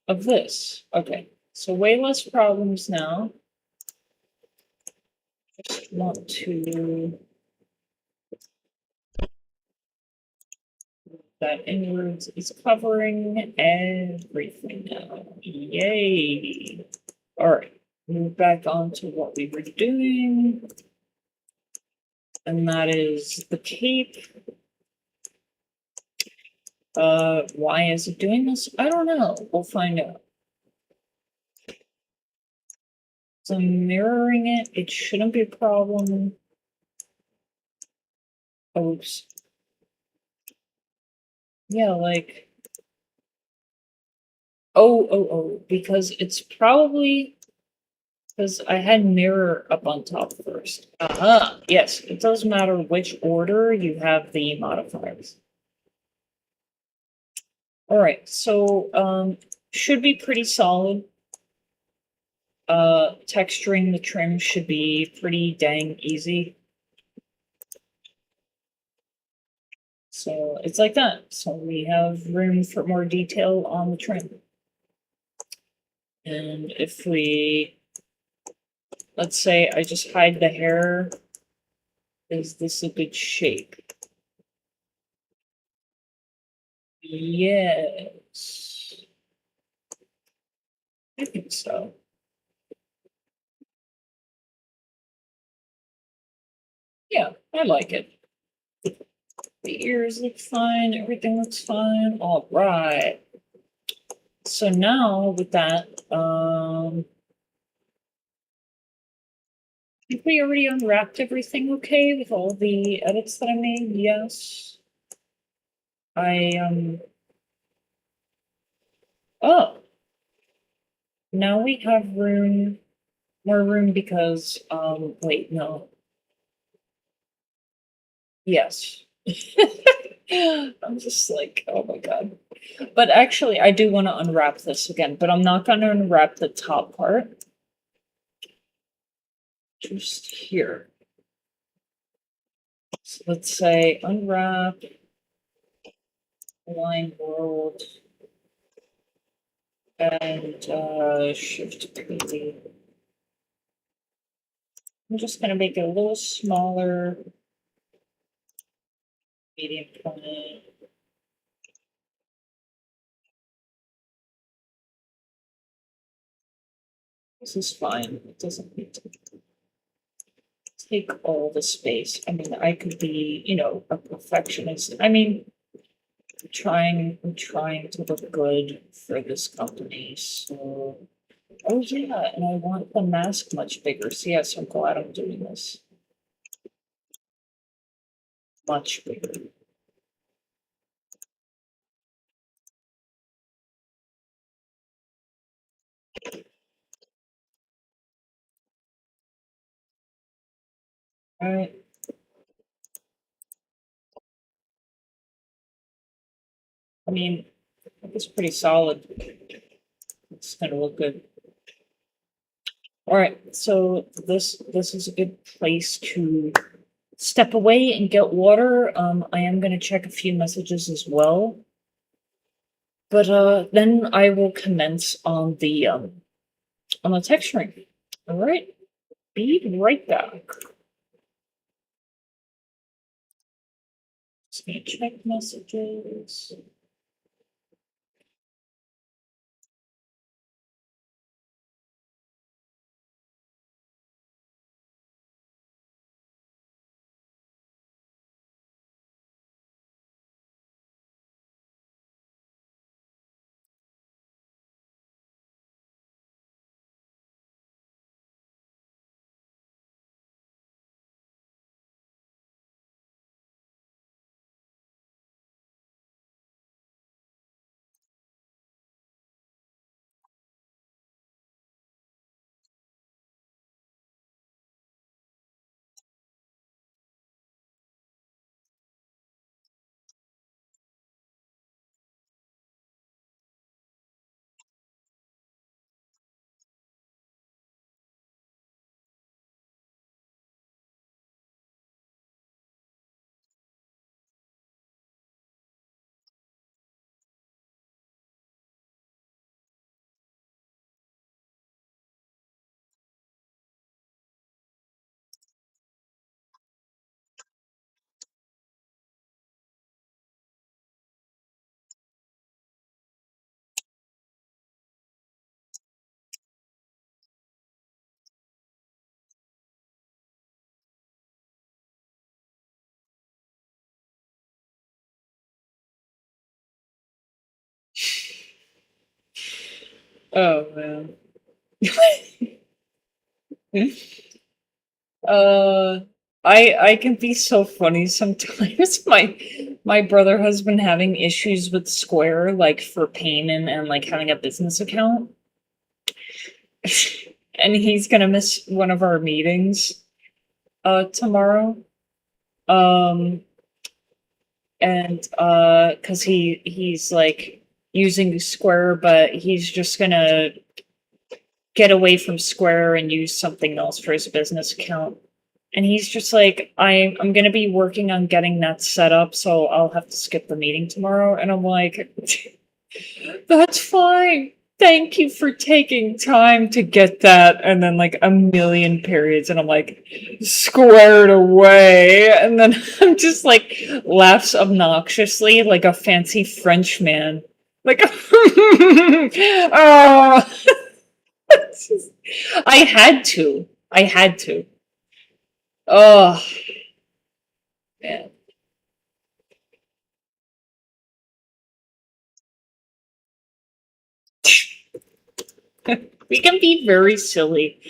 of this. Okay, so way less problems now. Just want to... That inwards is covering everything now. Yay! Alright, move back on to what we were doing. And that is the cape. Why is it doing this? I don't know. We'll find out. So mirroring it, it shouldn't be a problem. Oops. Yeah, like... Oh, because it's probably... Because I had mirror up on top first. Yes, it doesn't matter which order you have the modifiers. Alright, so, should be pretty solid. Texturing the trim should be pretty dang easy. So it's like that. So we have room for more detail on the trim. And if we, let's say I just hide the hair, is this a good shape? Yes. I think so. Yeah, I like it. The ears look fine, everything looks fine. All right. So now with that, I think we already unwrapped everything okay with all the edits that I made. Yes. Oh. Now we have more room because, wait, no. Yes. I'm just like, oh my god. But actually, I do want to unwrap this again, but I'm not going to unwrap the top part. Just here. So let's say unwrap, align world, and shift P. I'm just going to make it a little smaller, medium point. This is fine. It doesn't need to take all the space. I mean, I could be, a perfectionist. I mean, I'm trying to look good for this company. So, oh yeah, and I want the mask much bigger. So yes, I'm glad I'm doing this. Much bigger. All right. I mean, it's pretty solid. It's gonna look good. All right, so this is a good place to step away and get water. I am gonna check a few messages as well. But then I will commence on the texturing. All right, be right back. Just gonna check messages. Oh man. Uh, I can be so funny sometimes. My brother has been having issues with Square, like for payment and like having a business account, and he's gonna miss one of our meetings tomorrow. Um, and because he's like using Square, but he's just gonna get away from Square and use something else for his business account. And he's just like, I'm gonna be working on getting that set up, so I'll have to skip the meeting tomorrow. And I'm like, that's fine. Thank you for taking time to get that. And then like a million periods, and I'm like, squared away. And then I'm just like laughs obnoxiously like a fancy French man. Like, oh, I had to. I had to. Oh man. We can be very silly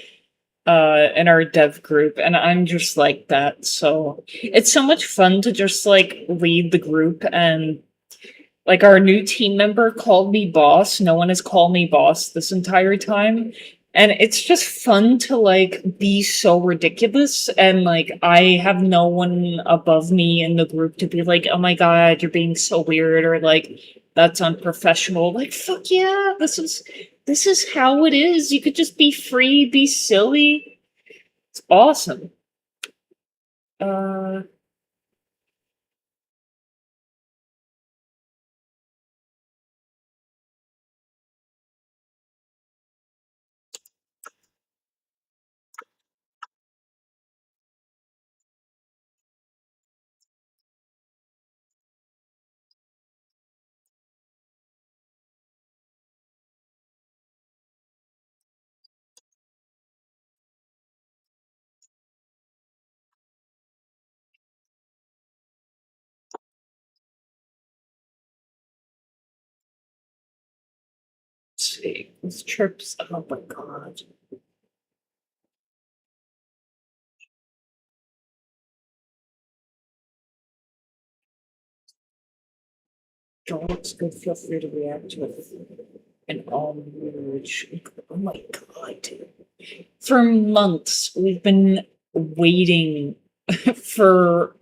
in our dev group, and I'm just like that. So it's so much fun to just like lead the group. And like our new team member called me boss. No one has called me boss this entire time. And it's just fun to like be so ridiculous, and like I have no one above me in the group to be like, oh my god, you're being so weird, or like that's unprofessional. Like fuck yeah, this is how it is. You could just be free, be silly. It's awesome. Uh let's see. These trips, oh my god. Don't looks good, feel free to react to it. And all which, oh my god. For months we've been waiting for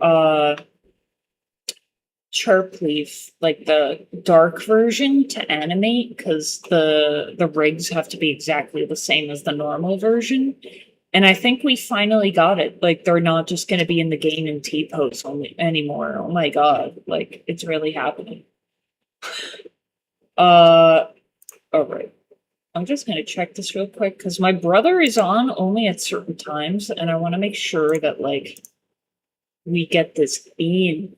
Sharp Leaf, like the dark version, to animate, because the rigs have to be exactly the same as the normal version. And I think we finally got it. Like they're not just gonna be in the game in T pose only anymore. Oh my god. Like it's really happening. Uh alright. I'm just gonna check this real quick because my brother is on only at certain times, and I want to make sure that like we get this in.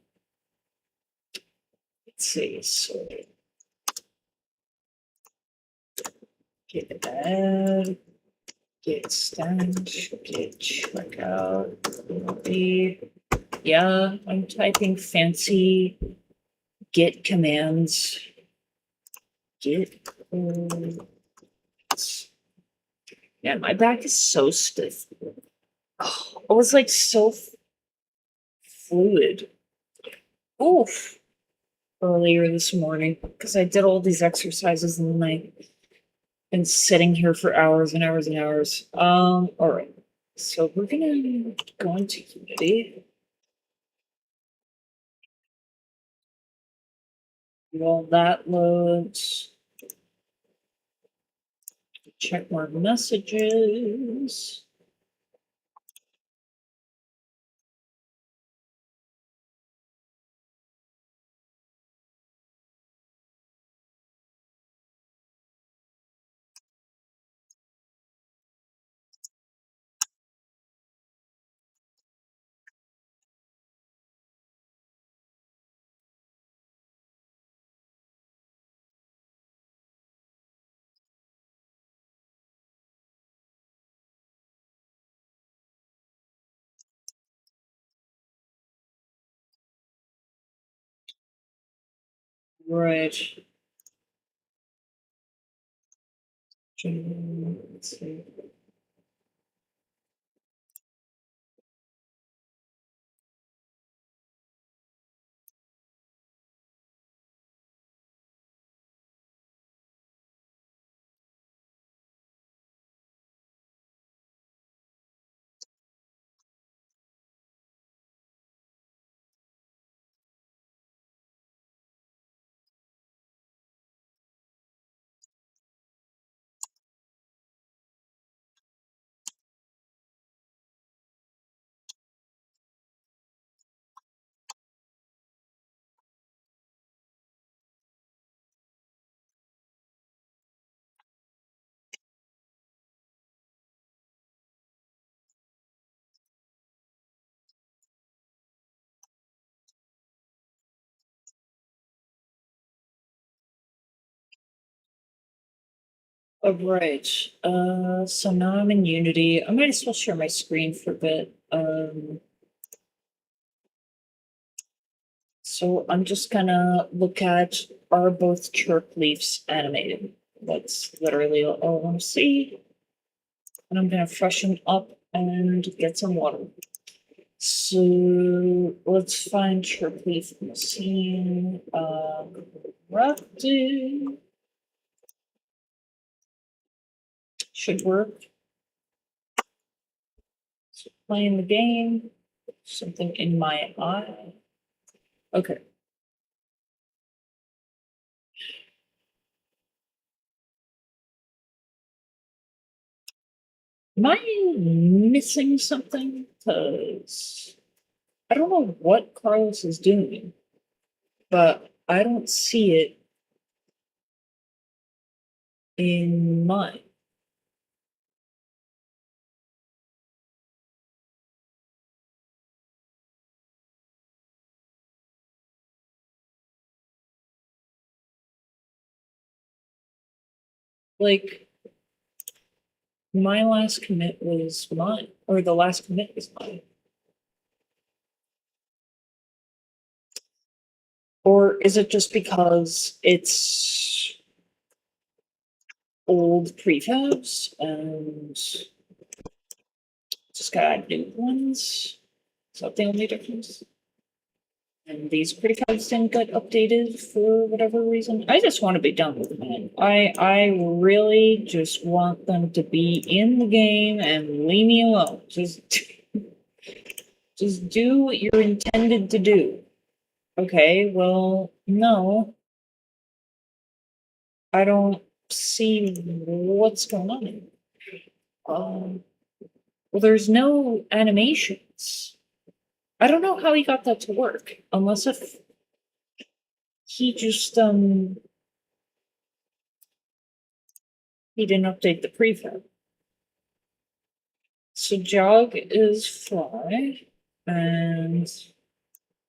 Let's see. So get add, get stash, get checkout. Copy. Yeah, I'm typing fancy git commands. Git. Yeah, my back is so stiff. Oh, it was like so fluid. Oof. Earlier this morning because I did all these exercises in the night and sitting here for hours and hours and hours. All right. So we're gonna go into Unity while that loads. Check more messages. Right. Let's see. All right. So now I'm in Unity. I might as well share my screen for a bit. So I'm just gonna look at, are both chirp leaves animated? That's literally all I want to see. And I'm gonna freshen up and get some water. So let's find chirp leaf in the scene. Corrupted. Should work. So playing the game. Something in my eye. Okay. Am I missing something? Because I don't know what Carlos is doing, but I don't see it in mine. Like, my last commit was mine, or the last commit was mine. Or is it just because it's old prefabs and just gotta add new ones? Is that the only difference? And these prefabs didn't get updated for whatever reason. I just want to be done with them. I really just want them to be in the game and leave me alone. Just do what you're intended to do. Okay, well, no. I don't see what's going on. Well, there's no animations. I don't know how he got that to work, unless if he just he didn't update the prefab. So jog is fly, and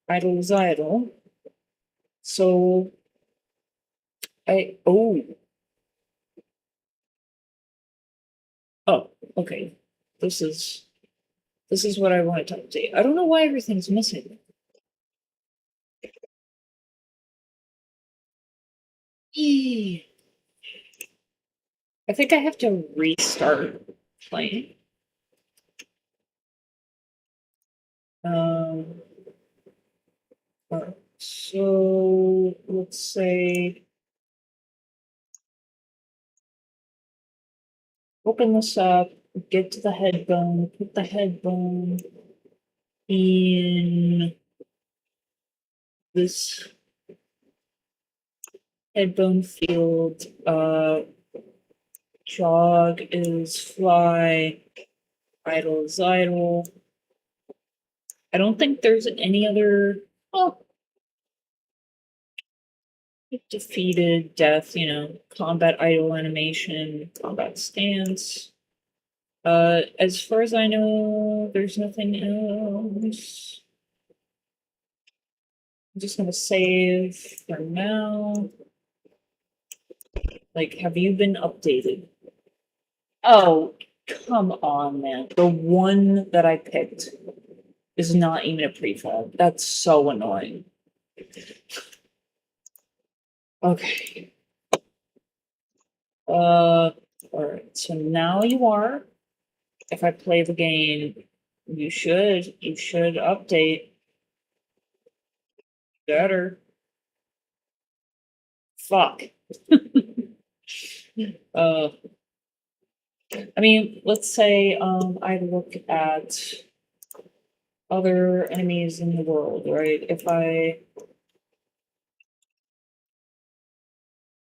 idle is idle. So oh okay. This is what I wanted to update. I don't know why everything's missing. Eee. I think I have to restart playing. Um, so let's say open this up, get to the head bone, put the head bone in this head bone field. Jog is fly, idle is idle. I don't think there's any other. Oh, defeated, death, combat idle animation, combat stance. As far as I know, there's nothing else. I'm just gonna save for now. Like, have you been updated? Oh, come on, man. The one that I picked is not even a prefab. That's so annoying. Okay. Alright, so now you are. If I play the game, you should update. Better. Fuck. I mean, let's say I look at other enemies in the world, right? If I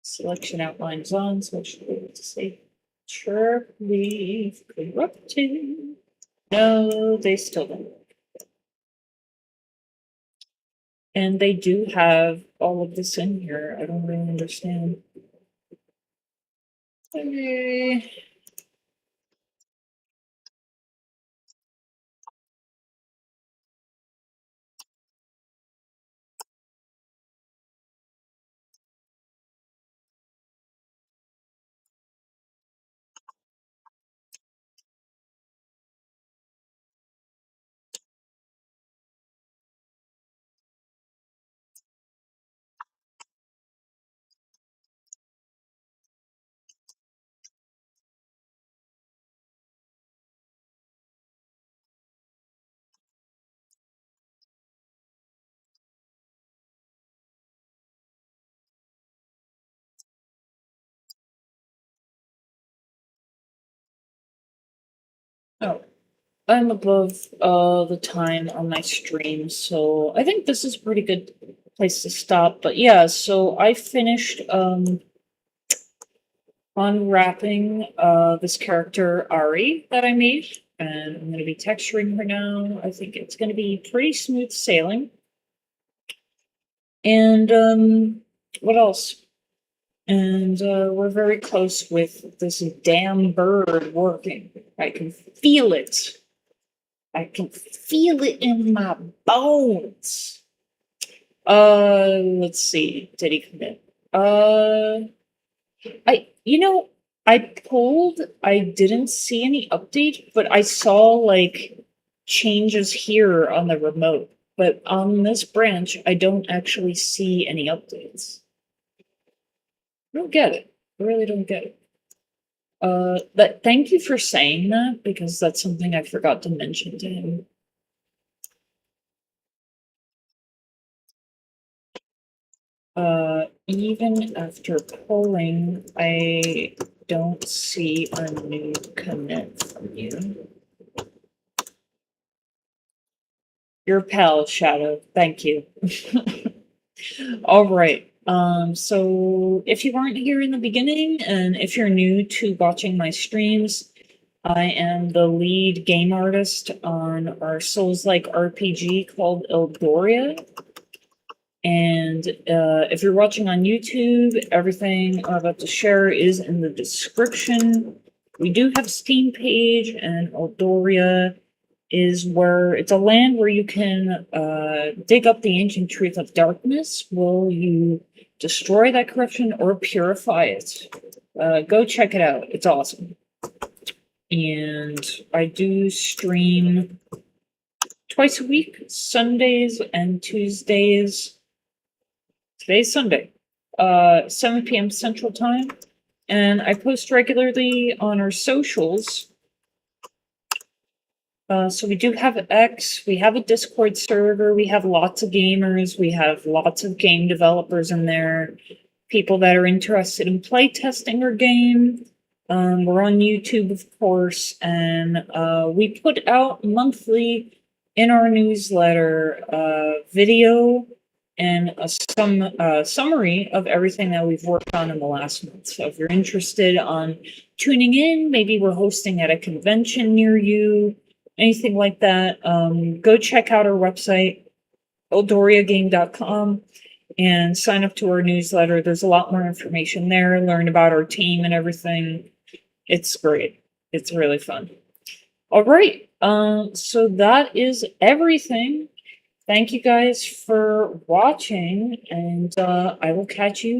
selection outlines on, so I should be able to say sharply corrupted. No, they still don't. And they do have all of this in here. I don't really understand. Okay. Oh, I'm above the time on my stream, so I think this is a pretty good place to stop. But yeah, so I finished unwrapping this character Ari that I made, and I'm gonna be texturing her now. I think it's gonna be pretty smooth sailing. And what else? And we're very close with this damn bird working. I can feel it. I can feel it in my bones. Let's see. Did he commit? I pulled, I didn't see any update, but I saw like changes here on the remote. But on this branch, I don't actually see any updates. I don't get it. I really don't get it. But thank you for saying that, because that's something I forgot to mention to him. Even after polling, I don't see a new commit from you. Your pal, Shadow. Thank you. All right. So if you weren't here in the beginning, and if you're new to watching my streams, I am the lead game artist on our Souls-like RPG called Eldoria. And if you're watching on YouTube, everything I'm about to share is in the description. We do have a Steam page, and Eldoria is where it's a land where you can dig up the ancient truth of darkness. Will you destroy that corruption or purify it? Go check it out. It's awesome. And I do stream twice a week, Sundays and Tuesdays. Today's Sunday, 7 p.m. Central Time, and I post regularly on our socials. So we do have X, we have a Discord server, we have lots of gamers, we have lots of game developers in there, people that are interested in playtesting our game. We're on YouTube, of course, and we put out monthly in our newsletter video and some summary of everything that we've worked on in the last month. So if you're interested on tuning in, maybe we're hosting at a convention near you, anything like that, go check out our website, eldoriagame.com, and sign up to our newsletter. There's a lot more information there. Learn about our team and everything. It's great. It's really fun. All right. So that is everything. Thank you guys for watching, and I will catch you